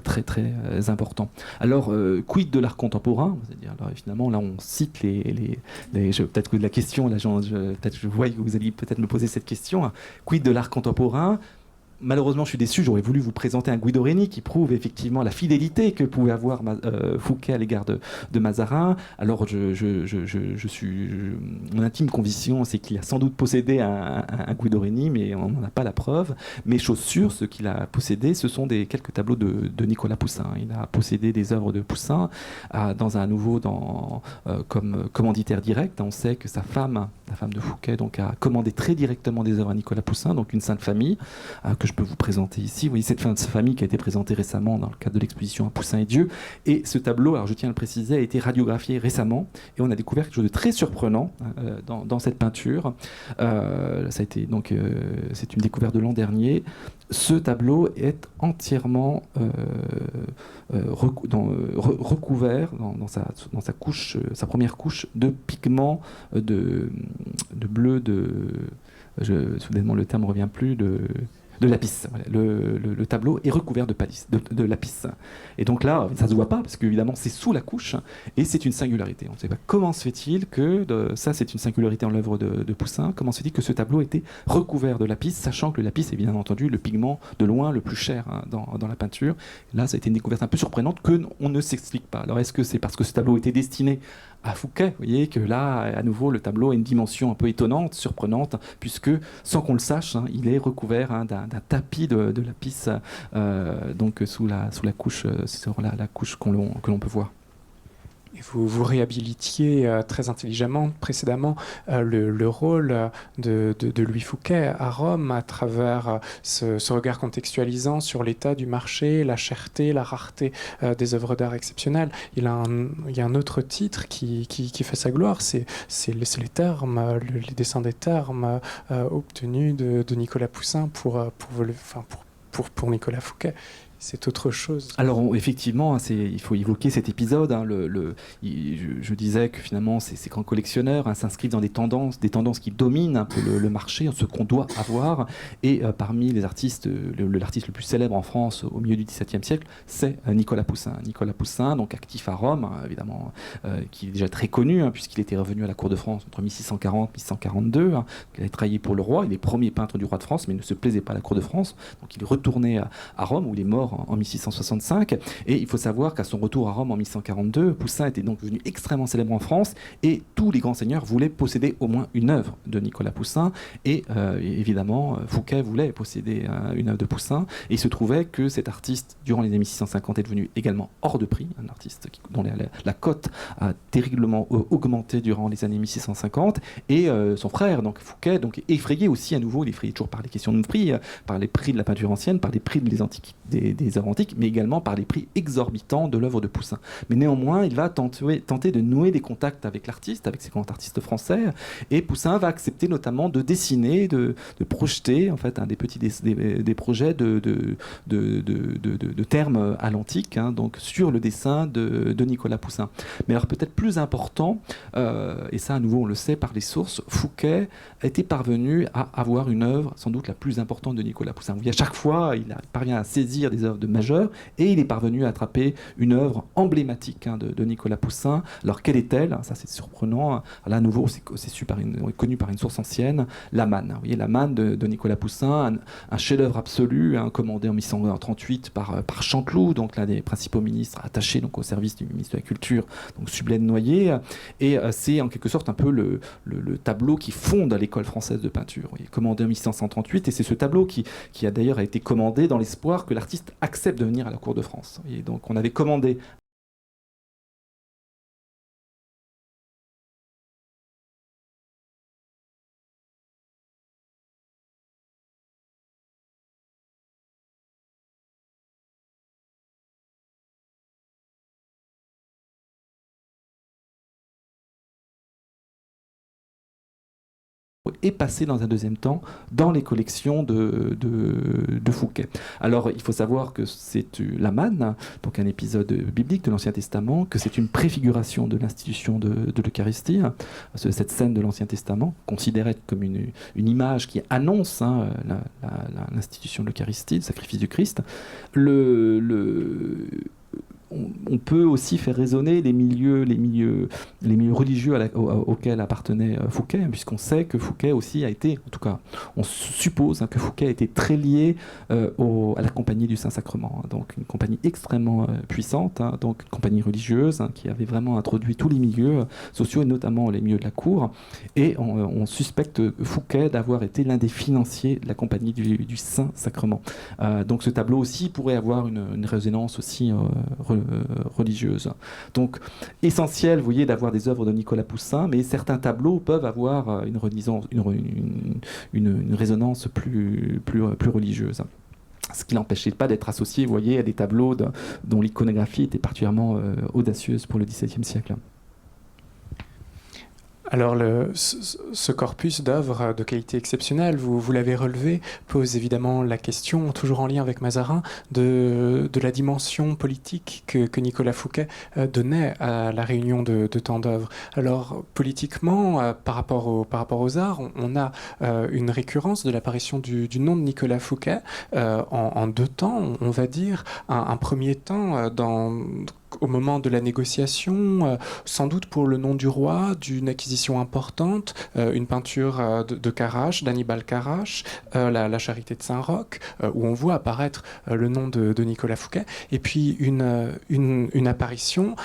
Très très important. Alors, quid de l'art contemporain? C'est-à-dire, alors, finalement, là, on cite peut-être que la question, là, peut-être je vois que vous alliez peut-être me poser cette question. Hein. Quid de l'art contemporain? Malheureusement, je suis déçu, j'aurais voulu vous présenter un Guido Reni qui prouve effectivement la fidélité que pouvait avoir Fouquet à l'égard de Mazarin. Alors, mon intime conviction, c'est qu'il a sans doute possédé un Guido Reni, mais on n'en a pas la preuve. Mais chose sûre, ce qu'il a possédé, ce sont quelques tableaux de Nicolas Poussin. Il a possédé des œuvres de Poussin comme commanditaire direct. On sait que sa femme, la femme de Fouquet, donc, a commandé très directement des œuvres à Nicolas Poussin, donc une sainte famille, que je peux vous présenter ici. Vous voyez cette famille qui a été présentée récemment dans le cadre de l'exposition à Poussin et Dieu. Et ce tableau, alors je tiens à le préciser, a été radiographié récemment, et on a découvert quelque chose de très surprenant dans cette peinture. Ça a été donc c'est une découverte de l'an dernier. Ce tableau est entièrement recouvert dans sa couche, sa première couche de pigments de bleu, soudainement le terme ne revient plus, de lapis. Voilà. Le tableau est recouvert de lapis. Et donc là, ça ne se voit pas, parce qu'évidemment, c'est sous la couche, et c'est une singularité. On ne sait pas comment se fait-il que, ça c'est une singularité en l'œuvre de Poussin, comment se fait-il que ce tableau était recouvert de lapis, sachant que le lapis est bien entendu le pigment de loin le plus cher, hein, dans la peinture. Là, ça a été une découverte un peu surprenante qu'on ne s'explique pas. Alors est-ce que c'est parce que ce tableau était destiné à Fouquet? Vous voyez que là, à nouveau, le tableau a une dimension un peu étonnante, surprenante, puisque, sans qu'on le sache, hein, il est recouvert, hein, d'un tapis de lapis, donc sous la couche, sur la couche que l'on peut voir. Et vous réhabilitiez très intelligemment précédemment le rôle de Louis Fouquet à Rome à travers ce regard contextualisant sur l'état du marché, la cherté, la rareté des œuvres d'art exceptionnelles. Il y a un autre titre qui fait sa gloire, c'est les termes, les dessins des termes obtenus de Nicolas Poussin pour Nicolas Fouquet. C'est autre chose. Alors effectivement, il faut évoquer cet épisode. Hein, je disais que finalement, ces grands collectionneurs, hein, s'inscrivent dans des tendances qui dominent un peu le marché, ce qu'on doit avoir. Et parmi les artistes, l'artiste le plus célèbre en France au milieu du XVIIe siècle, c'est Nicolas Poussin. Nicolas Poussin, donc actif à Rome, hein, évidemment, qui est déjà très connu, hein, puisqu'il était revenu à la cour de France entre 1640 et 1642. Hein, il a travaillé pour le roi. Il est premier peintre du roi de France, mais il ne se plaisait pas à la cour de France. Donc il est retourné à Rome, où il est mort en 1665, et il faut savoir qu'à son retour à Rome en 1642, Poussin était donc devenu extrêmement célèbre en France, et tous les grands seigneurs voulaient posséder au moins une œuvre de Nicolas Poussin, et évidemment Fouquet voulait posséder une œuvre de Poussin, et il se trouvait que cet artiste, durant les années 1650, est devenu également hors de prix, un artiste dont la cote a terriblement augmenté durant les années 1650, et son frère, donc Fouquet, donc effrayé aussi à nouveau, il est effrayé toujours par les questions de prix, par les prix de la peinture ancienne, par les prix des œuvres antiques, mais également par les prix exorbitants de l'œuvre de Poussin. Mais néanmoins, il va tenter de nouer des contacts avec l'artiste, avec ces grands artistes français, et Poussin va accepter notamment de dessiner, de projeter en fait, des projets de termes à l'antique, hein, donc sur le dessin de Nicolas Poussin. Mais alors peut-être plus important, et ça à nouveau on le sait par les sources, Fouquet était parvenu à avoir une œuvre sans doute la plus importante de Nicolas Poussin. À chaque fois, il parvient à saisir des œuvres œuvres majeures, et il est parvenu à attraper une œuvre emblématique de Nicolas Poussin. Alors quelle est-elle? Ça c'est surprenant. Là à nouveau c'est connu par une source ancienne, La Manne. Vous voyez, La Manne de Nicolas Poussin, un chef-d'œuvre absolu, commandé en 1838 par Chanteloup, donc l'un des principaux ministres attachés donc au service du ministre de la Culture, donc Sublette Noyer. Et c'est en quelque sorte un peu le tableau qui fonde l'école française de peinture. Vous voyez, commandé en 1838, et c'est ce tableau qui a d'ailleurs été commandé dans l'espoir que l'artiste accepte de venir à la cour de France. Et donc on avait commandé est passé dans un deuxième temps dans les collections de Fouquet. Alors il faut savoir que c'est La Manne, donc un épisode biblique de l'Ancien Testament, que c'est une préfiguration de l'institution de l'Eucharistie, cette scène de l'Ancien Testament, considérée comme une image qui annonce l'institution de l'Eucharistie, le sacrifice du Christ. On peut aussi faire résonner les milieux religieux auxquels appartenait Fouquet, puisqu'on sait que Fouquet aussi a été, en tout cas, on suppose que Fouquet a été très lié à la Compagnie du Saint-Sacrement, donc une compagnie extrêmement puissante, donc une compagnie religieuse qui avait vraiment introduit tous les milieux sociaux, et notamment les milieux de la cour, et on suspecte Fouquet d'avoir été l'un des financiers de la Compagnie du Saint-Sacrement. Donc ce tableau aussi pourrait avoir une résonance aussi religieuse. Donc, essentiel, vous voyez, d'avoir des œuvres de Nicolas Poussin, mais certains tableaux peuvent avoir une résonance plus religieuse. Ce qui n'empêchait pas d'être associé, vous voyez, à des tableaux dont l'iconographie était particulièrement audacieuse pour le XVIIe siècle. Alors, ce corpus d'œuvres de qualité exceptionnelle, vous l'avez relevé, pose évidemment la question, toujours en lien avec Mazarin, de la dimension politique que Nicolas Fouquet donnait à la réunion de tant d'œuvres. Alors, politiquement, par rapport aux arts, on a une récurrence de l'apparition du nom de Nicolas Fouquet en deux temps, on va dire. Un premier temps au moment de la négociation, sans doute pour le nom du roi, d'une acquisition importante, une peinture de Carache, d'Annibal Carache, la Charité de Saint-Roch, où on voit apparaître le nom de Nicolas Fouquet, et puis une apparition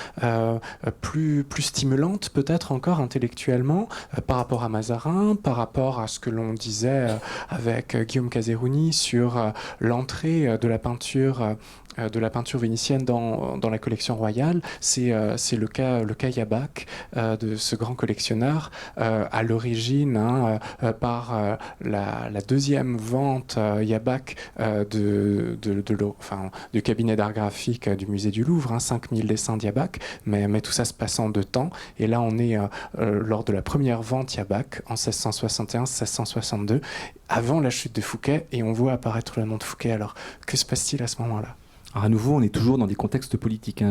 plus stimulante, peut-être encore intellectuellement, par rapport à Mazarin, par rapport à ce que l'on disait avec Guillaume Caserouni sur l'entrée de la peinture vénitienne dans la collection royale. C'est le cas Jabach, de ce grand collectionneur, à l'origine, par la deuxième vente Jabach du cabinet d'art graphique du musée du Louvre, 5000 dessins de Jabach, mais tout ça se passe en deux temps. Et là, on est lors de la première vente Jabach en 1661-1662, avant la chute de Fouquet, et on voit apparaître le nom de Fouquet. Alors, que se passe-t-il à ce moment-là ? Alors à nouveau, on est toujours dans des contextes politiques.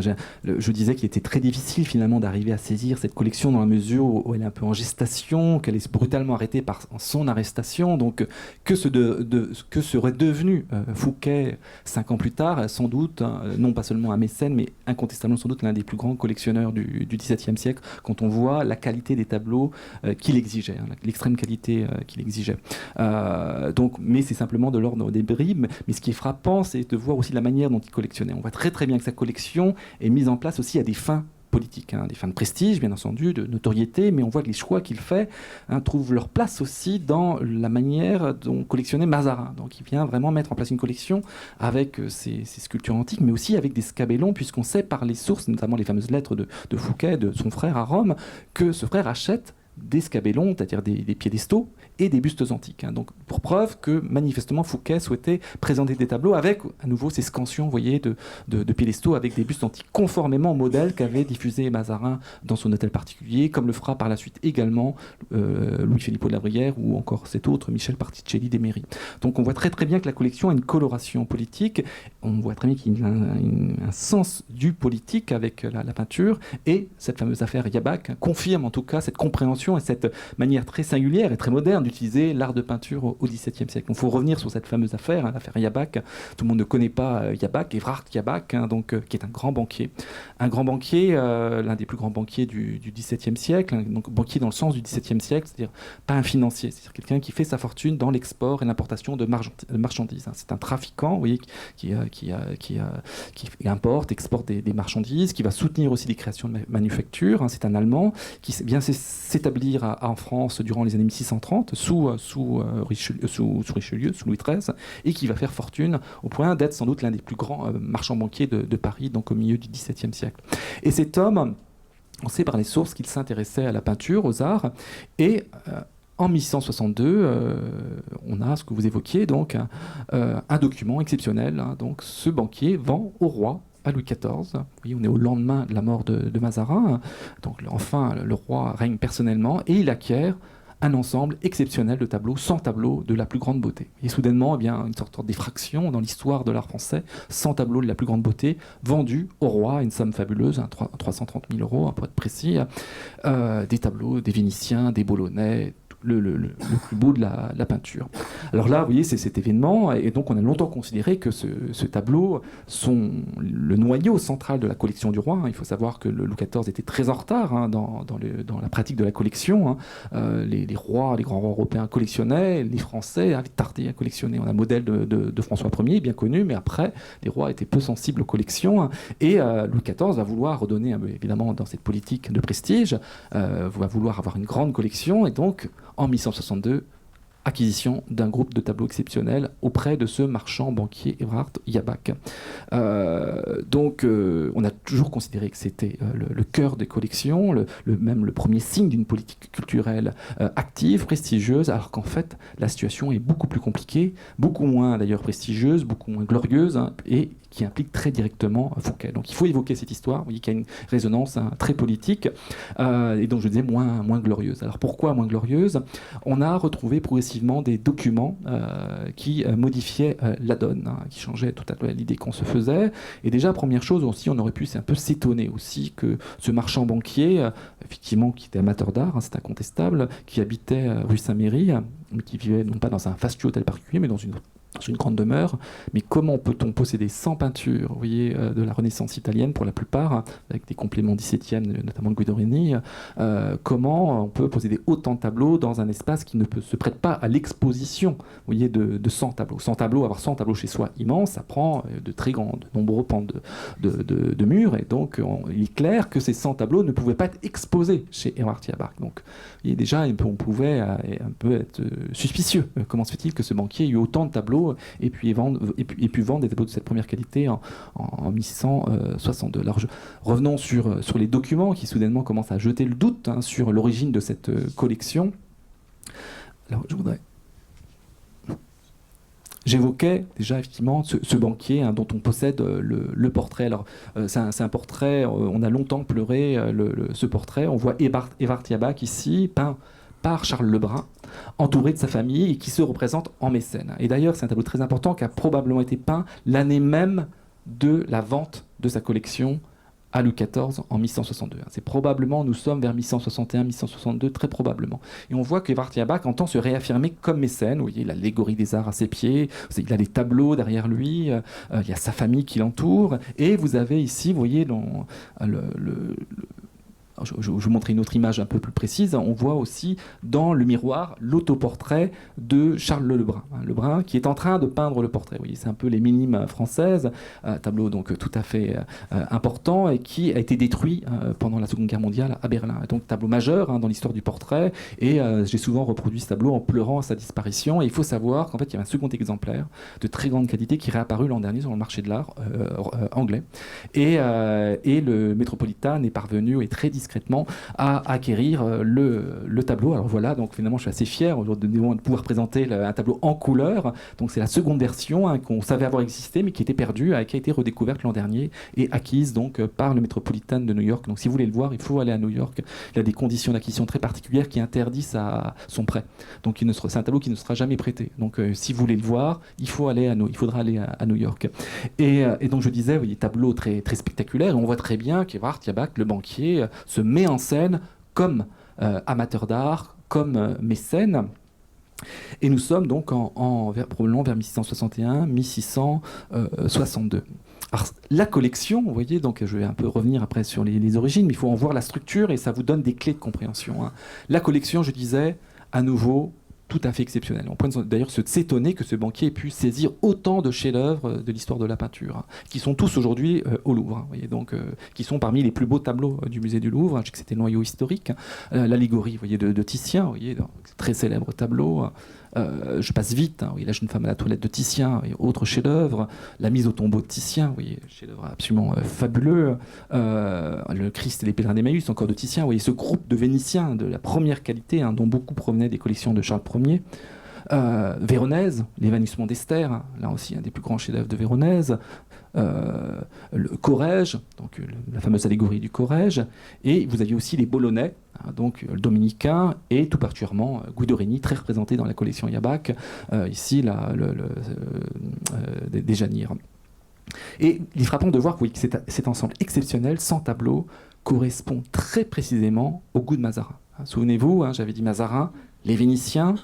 Je disais qu'il était très difficile finalement d'arriver à saisir cette collection dans la mesure où elle est un peu en gestation, qu'elle est brutalement arrêtée par son arrestation. Donc que serait devenu Fouquet 5 ans plus tard, sans doute, non pas seulement un mécène, mais incontestablement sans doute l'un des plus grands collectionneurs du XVIIe siècle, quand on voit la qualité des tableaux qu'il exigeait, l'extrême qualité qu'il exigeait. Mais c'est simplement de l'ordre des bribes. Mais ce qui est frappant, c'est de voir aussi la manière dont il collectionnait. On voit très très bien que sa collection est mise en place aussi à des fins politiques, des fins de prestige, bien entendu, de notoriété, mais on voit que les choix qu'il fait trouvent leur place aussi dans la manière dont collectionnait Mazarin. Donc il vient vraiment mettre en place une collection avec ses sculptures antiques, mais aussi avec des scabellons, puisqu'on sait par les sources, notamment les fameuses lettres de Fouquet, de son frère à Rome, que ce frère achète des scabellons, c'est-à-dire des piédestaux, et des bustes antiques. Donc, pour preuve que, manifestement, Fouquet souhaitait présenter des tableaux avec, à nouveau, ces scansions, vous voyez, de piédestaux avec des bustes antiques, conformément au modèle qu'avait diffusé Mazarin dans son hôtel particulier, comme le fera par la suite également Louis-Filippo de la Brière ou encore cet autre, Michel Particelli d'Emery. Donc, on voit très très bien que la collection a une coloration politique, on voit très bien qu'il y a un sens du politique avec la peinture, et cette fameuse affaire Jabach confirme en tout cas cette compréhension et cette manière très singulière et très moderne d'utiliser l'art de peinture au XVIIe siècle. Il faut revenir sur cette fameuse affaire, l'affaire Jabach. Tout le monde ne connaît pas Jabach, Evrard Jabach, qui est un grand banquier. Un grand banquier, l'un des plus grands banquiers du XVIIe siècle, donc banquier dans le sens du XVIIe siècle, c'est-à-dire pas un financier, c'est-à-dire quelqu'un qui fait sa fortune dans l'export et l'importation de marchandises. C'est un trafiquant, vous voyez, qui importe, exporte des marchandises, qui va soutenir aussi des créations de manufactures. C'est un Allemand qui vient s'établir en France durant les années 1630 sous Richelieu, sous Louis XIII, et qui va faire fortune au point d'être sans doute l'un des plus grands marchands banquiers de Paris, donc au milieu du XVIIe siècle. Et cet homme, on sait par les sources qu'il s'intéressait à la peinture, aux arts, et en 1662, on a ce que vous évoquiez, donc un document exceptionnel. Donc, ce banquier vend au roi, à Louis XIV. Oui, on est au lendemain de la mort de Mazarin. Donc, enfin, le roi règne personnellement et il acquiert un ensemble exceptionnel de tableaux, 100 tableaux de la plus grande beauté. Et soudainement, eh bien, une sorte d'effraction dans l'histoire de l'art français, 100 tableaux de la plus grande beauté, vendus au roi à une somme fabuleuse, 330 000 euros, pour être précis, des tableaux des Vénitiens, des Bolonais, le plus beau de la peinture. Alors là, vous voyez, c'est cet événement, et donc on a longtemps considéré que ce tableau sont le noyau central de la collection du roi. Il faut savoir que le Louis XIV était très en retard dans la pratique de la collection. Les rois, les grands rois européens collectionnaient, les Français avaient tardé à collectionner. On a un modèle de François Ier, bien connu, mais après, les rois étaient peu sensibles aux collections, et Louis XIV va vouloir redonner, évidemment, dans cette politique de prestige, va vouloir avoir une grande collection, et donc, en 1662, acquisition d'un groupe de tableaux exceptionnels auprès de ce marchand banquier Evrard Jabach. Donc, on a toujours considéré que c'était le cœur des collections, même le premier signe d'une politique culturelle active, prestigieuse, alors qu'en fait, la situation est beaucoup plus compliquée, beaucoup moins d'ailleurs prestigieuse, beaucoup moins glorieuse, et qui implique très directement Fouquet. Donc il faut évoquer cette histoire, vous voyez qu'il y a une résonance très politique, et donc je disais moins glorieuse. Alors pourquoi moins glorieuse ? On a retrouvé progressivement des documents qui modifiaient la donne, qui changeaient tout à fait l'idée qu'on se faisait. Et déjà, première chose aussi, on aurait pu un peu s'étonner aussi que ce marchand banquier, effectivement qui était amateur d'art, c'est incontestable, qui habitait rue Saint-Méry, mais qui vivait non pas dans un fastueux hôtel particulier, mais dans une grande demeure. Mais comment peut-on posséder 100 peintures, vous voyez, de la Renaissance italienne pour la plupart, avec des compléments 17e, notamment de Guidorini, comment on peut posséder autant de tableaux dans un espace qui ne se prête pas à l'exposition, vous voyez, de 100 tableaux. 100 tableaux, avoir 100 tableaux chez soi immense, ça prend de nombreux pans de murs, et donc il est clair que ces 100 tableaux ne pouvaient pas être exposés chez Evrard Jabach. Donc, vous voyez, déjà, on pouvait un peu être suspicieux. Comment se fait-il que ce banquier ait eu autant de tableaux et puis vendre des tableaux de cette première qualité en 1662. Alors revenons sur les documents qui soudainement commencent à jeter le doute sur l'origine de cette collection. Alors j'évoquais déjà effectivement ce banquier dont on possède le portrait. Alors c'est un portrait, on a longtemps pleuré ce portrait. On voit Evrard Jabach ici, peint par Charles Lebrun, entouré de sa famille et qui se représente en mécène. Et d'ailleurs, c'est un tableau très important qui a probablement été peint l'année même de la vente de sa collection à Louis XIV en 1162. C'est probablement, nous sommes vers 1161-1162, très probablement. Et on voit qu'Evrard Jabach entend se réaffirmer comme mécène. Vous voyez l'allégorie des arts à ses pieds, il a des tableaux derrière lui, il y a sa famille qui l'entoure, et vous avez ici, vous voyez, dans je vous montrer une autre image un peu plus précise. On voit aussi dans le miroir l'autoportrait de Charles Lebrun, qui est en train de peindre le portrait. Vous voyez, c'est un peu les minimes françaises, tableau donc tout à fait important et qui a été détruit pendant la Seconde Guerre mondiale à Berlin. Et donc tableau majeur dans l'histoire du portrait. Et j'ai souvent reproduit ce tableau en pleurant à sa disparition. Et il faut savoir qu'en fait, il y avait un second exemplaire de très grande qualité qui est réapparu l'an dernier sur le marché de l'art anglais. Et le Metropolitan est parvenu et très discrètement à acquérir le tableau. Alors voilà, donc finalement je suis assez fier aujourd'hui de pouvoir présenter un tableau en couleur. Donc c'est la seconde version qu'on savait avoir existé mais qui était perdue, qui a été redécouverte l'an dernier et acquise donc par le Metropolitan de New York. Donc si vous voulez le voir, il faut aller à New York. Il y a des conditions d'acquisition très particulières qui interdisent son prêt. Donc c'est un tableau qui ne sera jamais prêté. Donc si vous voulez le voir, il faudra aller à New York. Et donc je disais, vous voyez, tableau très, très spectaculaire. Et on voit très bien qu'Evrard Jabach, le banquier, se met en scène comme amateur d'art, comme mécène. Et nous sommes donc probablement vers 1661, 1662. Alors, la collection, vous voyez, donc je vais un peu revenir après sur les origines, mais il faut en voir la structure et ça vous donne des clés de compréhension. La collection, je disais, à nouveau, tout à fait exceptionnel. On peut d'ailleurs s'étonner que ce banquier ait pu saisir autant de chefs-d'œuvre de l'histoire de la peinture, qui sont tous aujourd'hui au Louvre, vous voyez, donc, qui sont parmi les plus beaux tableaux du musée du Louvre. Je sais que c'était le noyau historique. L'allégorie, vous voyez, de Titien, vous voyez, très célèbre tableau. Je passe vite, vous voyez, La jeune femme à la toilette de Titien, et autre chef-d'œuvre. La mise au tombeau de Titien, vous voyez, chef-d'œuvre absolument fabuleux. Le Christ et les pèlerins d'Emmaüs, encore de Titien. Vous voyez, ce groupe de Vénitiens de la première qualité, dont beaucoup provenaient des collections de Charles Ier. Véronèse, l'évanouissement d'Esther, là aussi un des plus grands chefs-d'œuvre de Véronèse. Le Corrège, donc la fameuse allégorie du Corrège, et vous aviez aussi les Bolonais, donc le dominicain, et tout particulièrement Guidorini, très représenté dans la collection Yabac, ici des Janires. Et il est frappant de voir que cet ensemble exceptionnel, sans tableau, correspond très précisément au goût de Mazarin. Souvenez-vous, j'avais dit Mazarin, les Vénitiens,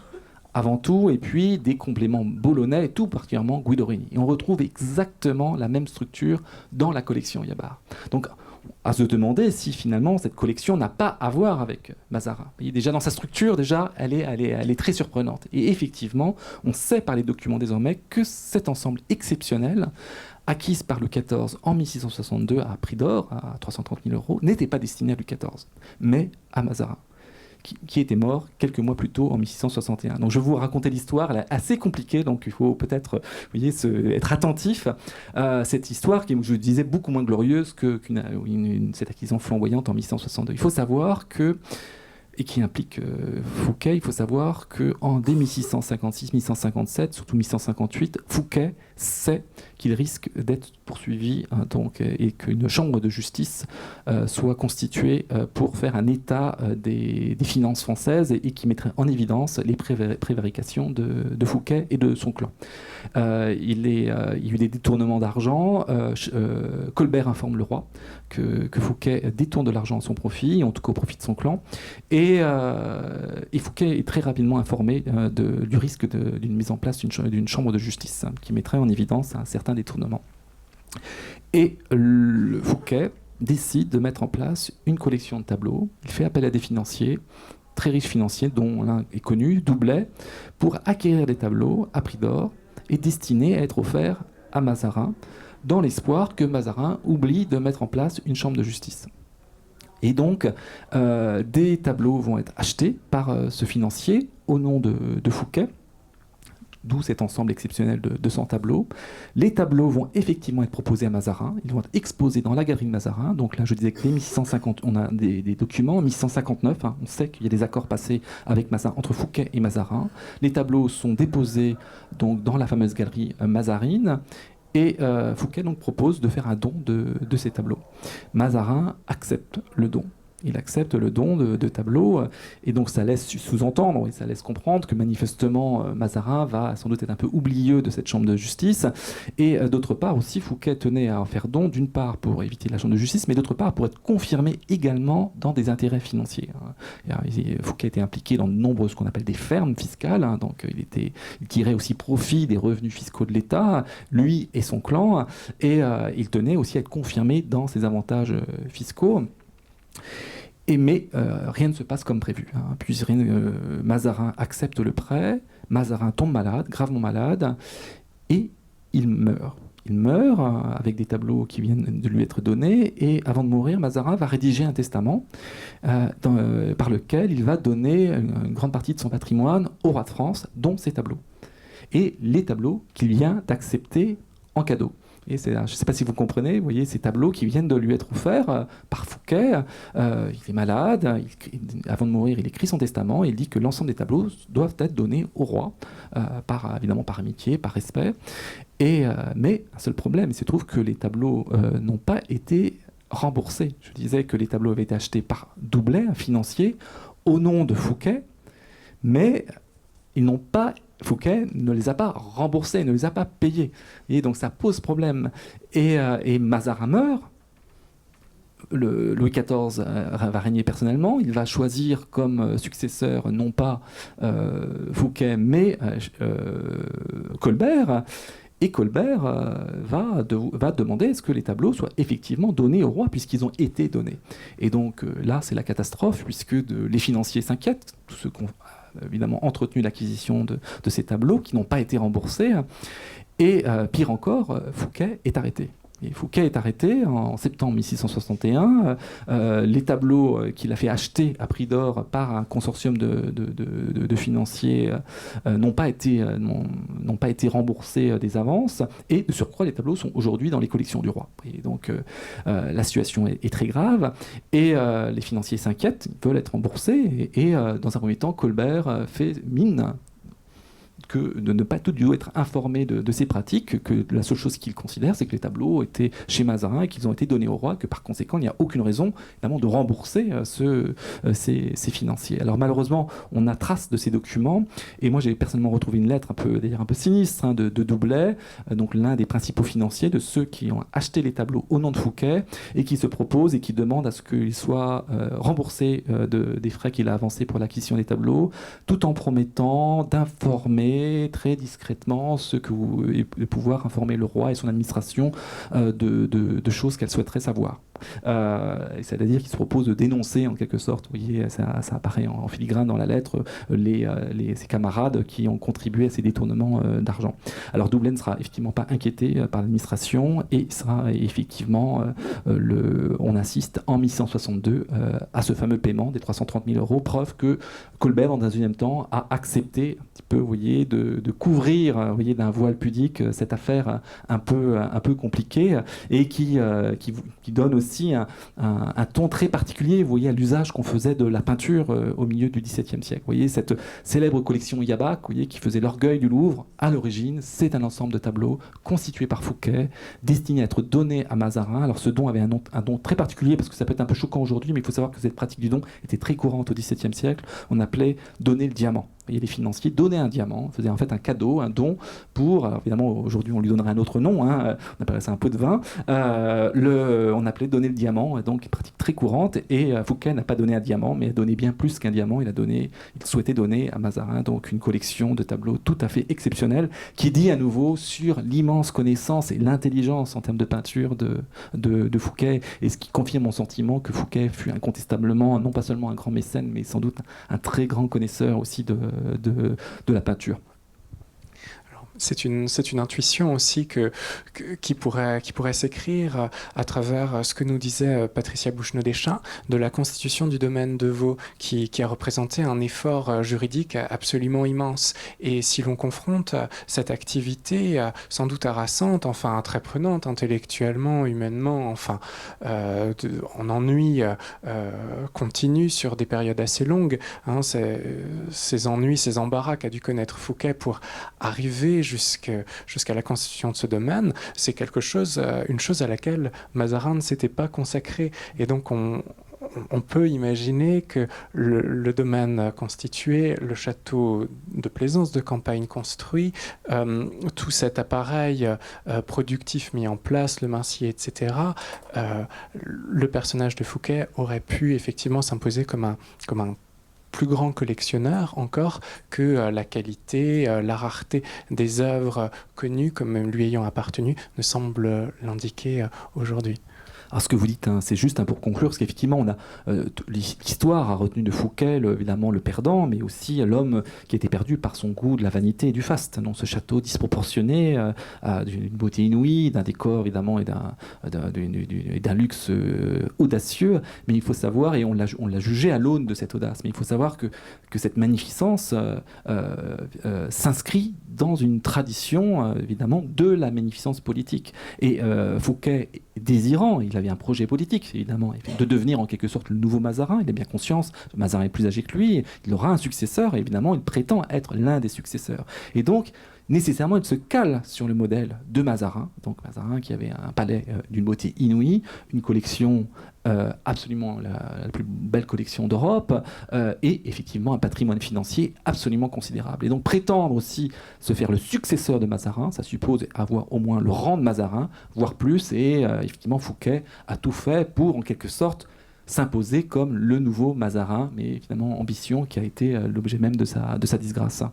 avant tout, et puis des compléments bolonais, et tout particulièrement Guidorini. Et on retrouve exactement la même structure dans la collection Yabar. Donc, à se demander si finalement cette collection n'a pas à voir avec Mazarin. Vous voyez, déjà dans sa structure, elle est très surprenante. Et effectivement, on sait par les documents désormais que cet ensemble exceptionnel, acquise par Louis XIV en 1662 à prix d'or, à 330 000 euros, n'était pas destiné à Louis XIV, mais à Mazarin, qui était mort quelques mois plus tôt en 1661. Donc je vais vous raconter l'histoire, elle est assez compliquée, donc il faut peut-être être attentif à cette histoire qui est, je disais, beaucoup moins glorieuse que cette acquisition flamboyante en 1662. Il faut savoir que, et qui implique Fouquet, il faut savoir dès 1656-1657, surtout 1658, Fouquet sait qu'il risque d'être poursuivi et qu'une chambre de justice soit constituée pour faire un état des finances françaises et qui mettrait en évidence les prévarications de Fouquet et de son clan. Il y a eu des détournements d'argent. Colbert informe le roi que Fouquet détourne de l'argent à son profit, en tout cas au profit de son clan. Et Fouquet est très rapidement informé du risque d'une mise en place d'une chambre de justice qui mettrait en évidence un certain détournement. Et Fouquet décide de mettre en place une collection de tableaux. Il fait appel à des financiers, très riches financiers, dont l'un est connu, Doublet, pour acquérir des tableaux à prix d'or et destinés à être offerts à Mazarin, dans l'espoir que Mazarin oublie de mettre en place une chambre de justice. Et donc, des tableaux vont être achetés par ce financier au nom de Fouquet, d'où cet ensemble exceptionnel de 200 tableaux. Les tableaux vont effectivement être proposés à Mazarin, ils vont être exposés dans la galerie de Mazarin. Donc là, je disais que dès 1650, on a des documents. En 1659, on sait qu'il y a des accords passés avec Mazarin, entre Fouquet et Mazarin. Les tableaux sont déposés donc, dans la fameuse galerie mazarine. Et Fouquet donc, propose de faire un don de ces tableaux. Mazarin accepte le don. Il accepte le don de tableaux, et donc ça laisse sous-entendre, et ça laisse comprendre que manifestement Mazarin va sans doute être un peu oublieux de cette chambre de justice, et d'autre part aussi Fouquet tenait à en faire don, d'une part pour éviter la chambre de justice, mais d'autre part pour être confirmé également dans des intérêts financiers. Fouquet était impliqué dans de nombreuses, ce qu'on appelle des fermes fiscales, donc il tirait aussi profit des revenus fiscaux de l'État, lui et son clan, et il tenait aussi à être confirmé dans ses avantages fiscaux. Mais rien ne se passe comme prévu. Puis Mazarin accepte le prêt, Mazarin tombe malade, gravement malade, et il meurt. Il meurt avec des tableaux qui viennent de lui être donnés, et avant de mourir, Mazarin va rédiger un testament par lequel il va donner une grande partie de son patrimoine au roi de France, dont ses tableaux. Et les tableaux qu'il vient d'accepter en cadeau. Et je ne sais pas si vous comprenez, vous voyez ces tableaux qui viennent de lui être offerts par Fouquet. Il est malade, avant de mourir, il écrit son testament et il dit que l'ensemble des tableaux doivent être donnés au roi, évidemment par amitié, par respect. Mais un seul problème, il se trouve que les tableaux n'ont pas été remboursés. Je disais que les tableaux avaient été achetés par Doublet, un financier, au nom de Fouquet, mais ils n'ont pas... Fouquet ne les a pas remboursés, ne les a pas payés. Et donc ça pose problème. Et Mazarin meurt. Louis XIV va régner personnellement. Il va choisir comme successeur non pas Fouquet, mais Colbert. Et Colbert va demander à ce que les tableaux soient effectivement donnés au roi, puisqu'ils ont été donnés. Et donc là, c'est la catastrophe, puisque les financiers s'inquiètent, tous ceux qui ont évidemment entretenu l'acquisition de ces tableaux, qui n'ont pas été remboursés. Et pire encore, Fouquet est arrêté. Et Fouquet est arrêté en septembre 1661. Les tableaux qu'il a fait acheter à prix d'or par un consortium de financiers n'ont pas été remboursés des avances. Et de surcroît, les tableaux sont aujourd'hui dans les collections du roi. Et donc la situation est très grave. Et les financiers s'inquiètent, ils veulent être remboursés. Et dans un premier temps, Colbert fait mine de ne pas tout du tout être informé de ces pratiques, que la seule chose qu'il considère, c'est que les tableaux étaient chez Mazarin et qu'ils ont été donnés au roi, que par conséquent, il n'y a aucune raison évidemment de rembourser ces financiers. Alors malheureusement, on a trace de ces documents, et moi j'ai personnellement retrouvé une lettre d'ailleurs un peu sinistre de Doublet, donc l'un des principaux financiers de ceux qui ont acheté les tableaux au nom de Fouquet, et qui se propose et qui demande à ce qu'il soit remboursé des frais qu'il a avancés pour l'acquisition des tableaux, tout en promettant d'informer très discrètement et pouvoir informer le roi et son administration de choses qu'elle souhaiterait savoir. C'est-à-dire qu'il se propose de dénoncer en quelque sorte, vous voyez, ça apparaît en filigrane dans la lettre, ses camarades qui ont contribué à ces détournements d'argent. Alors Doublet ne sera effectivement pas inquiété par l'administration et sera effectivement, on insiste, en 1662 à ce fameux paiement des 330 000 €, preuve que Colbert, dans un deuxième temps, a accepté un petit peu, vous voyez, de couvrir, vous voyez, d'un voile pudique cette affaire un peu compliquée et qui donne aussi un ton très particulier, vous voyez, à l'usage qu'on faisait de la peinture au milieu du XVIIe siècle. Vous voyez, cette célèbre collection Yabac, vous voyez, qui faisait l'orgueil du Louvre, à l'origine, c'est un ensemble de tableaux constitués par Fouquet, destinés à être donnés à Mazarin. Alors ce don avait un don très particulier, parce que ça peut être un peu choquant aujourd'hui, mais il faut savoir que cette pratique du don était très courante au XVIIe siècle. On appelait donner le diamant. Vous voyez, les financiers donnaient un diamant, faisaient en fait un cadeau, un don pour, alors évidemment aujourd'hui on lui donnerait un autre nom, on appellerait ça un pot de vin, on appelait donner le diamant, donc une pratique très courante, et Fouquet n'a pas donné un diamant, mais a donné bien plus qu'un diamant, il souhaitait donner à Mazarin donc une collection de tableaux tout à fait exceptionnelle, qui dit à nouveau sur l'immense connaissance et l'intelligence en termes de peinture de Fouquet, et ce qui confirme mon sentiment que Fouquet fut incontestablement non pas seulement un grand mécène, mais sans doute un très grand connaisseur aussi de la peinture. C'est une intuition aussi qui pourrait s'écrire à travers ce que nous disait Patricia Bouchenaud-Deschamps de la constitution du domaine de Vaud, qui a représenté un effort juridique absolument immense. Et si l'on confronte cette activité sans doute harassante, enfin très prenante intellectuellement, humainement, enfin en ennui continu sur des périodes assez longues, ces ennuis, ces embarras qu'a dû connaître Fouquet pour arriver jusqu'à la constitution de ce domaine, c'est une chose à laquelle Mazarin ne s'était pas consacré. Et donc on peut imaginer que le domaine constitué, le château de Plaisance de campagne construit, tout cet appareil productif mis en place, le Mincier, etc., le personnage de Fouquet aurait pu effectivement s'imposer comme un plus grand collectionneur encore que la qualité, la rareté des œuvres connues comme lui ayant appartenu ne semble l'indiquer aujourd'hui. Alors ce que vous dites, c'est juste pour conclure, parce qu'effectivement, l'histoire a retenu de Fouquet, évidemment, le perdant, mais aussi l'homme qui était perdu par son goût de la vanité et du faste. Donc, ce château disproportionné, d'une beauté inouïe, d'un décor, évidemment, et d'un luxe audacieux. Mais il faut savoir, et on l'a jugé à l'aune de cette audace, mais il faut savoir que cette magnificence s'inscrit dans une tradition, évidemment, de la magnificence politique. Et Fouquet, désirant, il avait un projet politique, évidemment, de devenir en quelque sorte le nouveau Mazarin. Il a bien conscience, Mazarin est plus âgé que lui, il aura un successeur, et évidemment, il prétend être l'un des successeurs. Et donc, nécessairement, il se cale sur le modèle de Mazarin. Donc Mazarin qui avait un palais d'une beauté inouïe, une collection absolument la plus belle collection d'Europe, et effectivement un patrimoine financier absolument considérable. Et donc prétendre aussi se faire le successeur de Mazarin, ça suppose avoir au moins le rang de Mazarin, voire plus, et effectivement Fouquet a tout fait pour en quelque sorte s'imposer comme le nouveau Mazarin, mais finalement ambition qui a été l'objet même de sa disgrâce.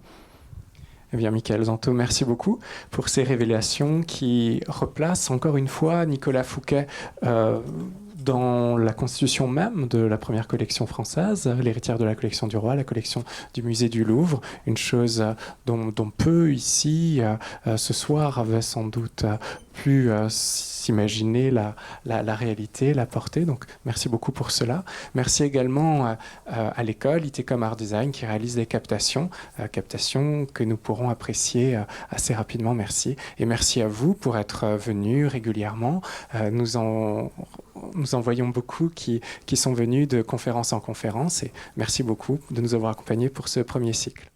Eh bien, Michael Zanto, merci beaucoup pour ces révélations qui replacent encore une fois Nicolas Fouquet dans la constitution même de la première collection française, l'héritière de la collection du roi, la collection du musée du Louvre, une chose dont peu ici, ce soir, avaient sans doute pu s'imaginer la réalité, la portée. Donc, merci beaucoup pour cela. Merci également à l'école ITCOM Art Design qui réalise des captations que nous pourrons apprécier assez rapidement. Merci. Et merci à vous pour être venus régulièrement. Nous en voyons beaucoup qui sont venus de conférence en conférence. Et merci beaucoup de nous avoir accompagnés pour ce premier cycle.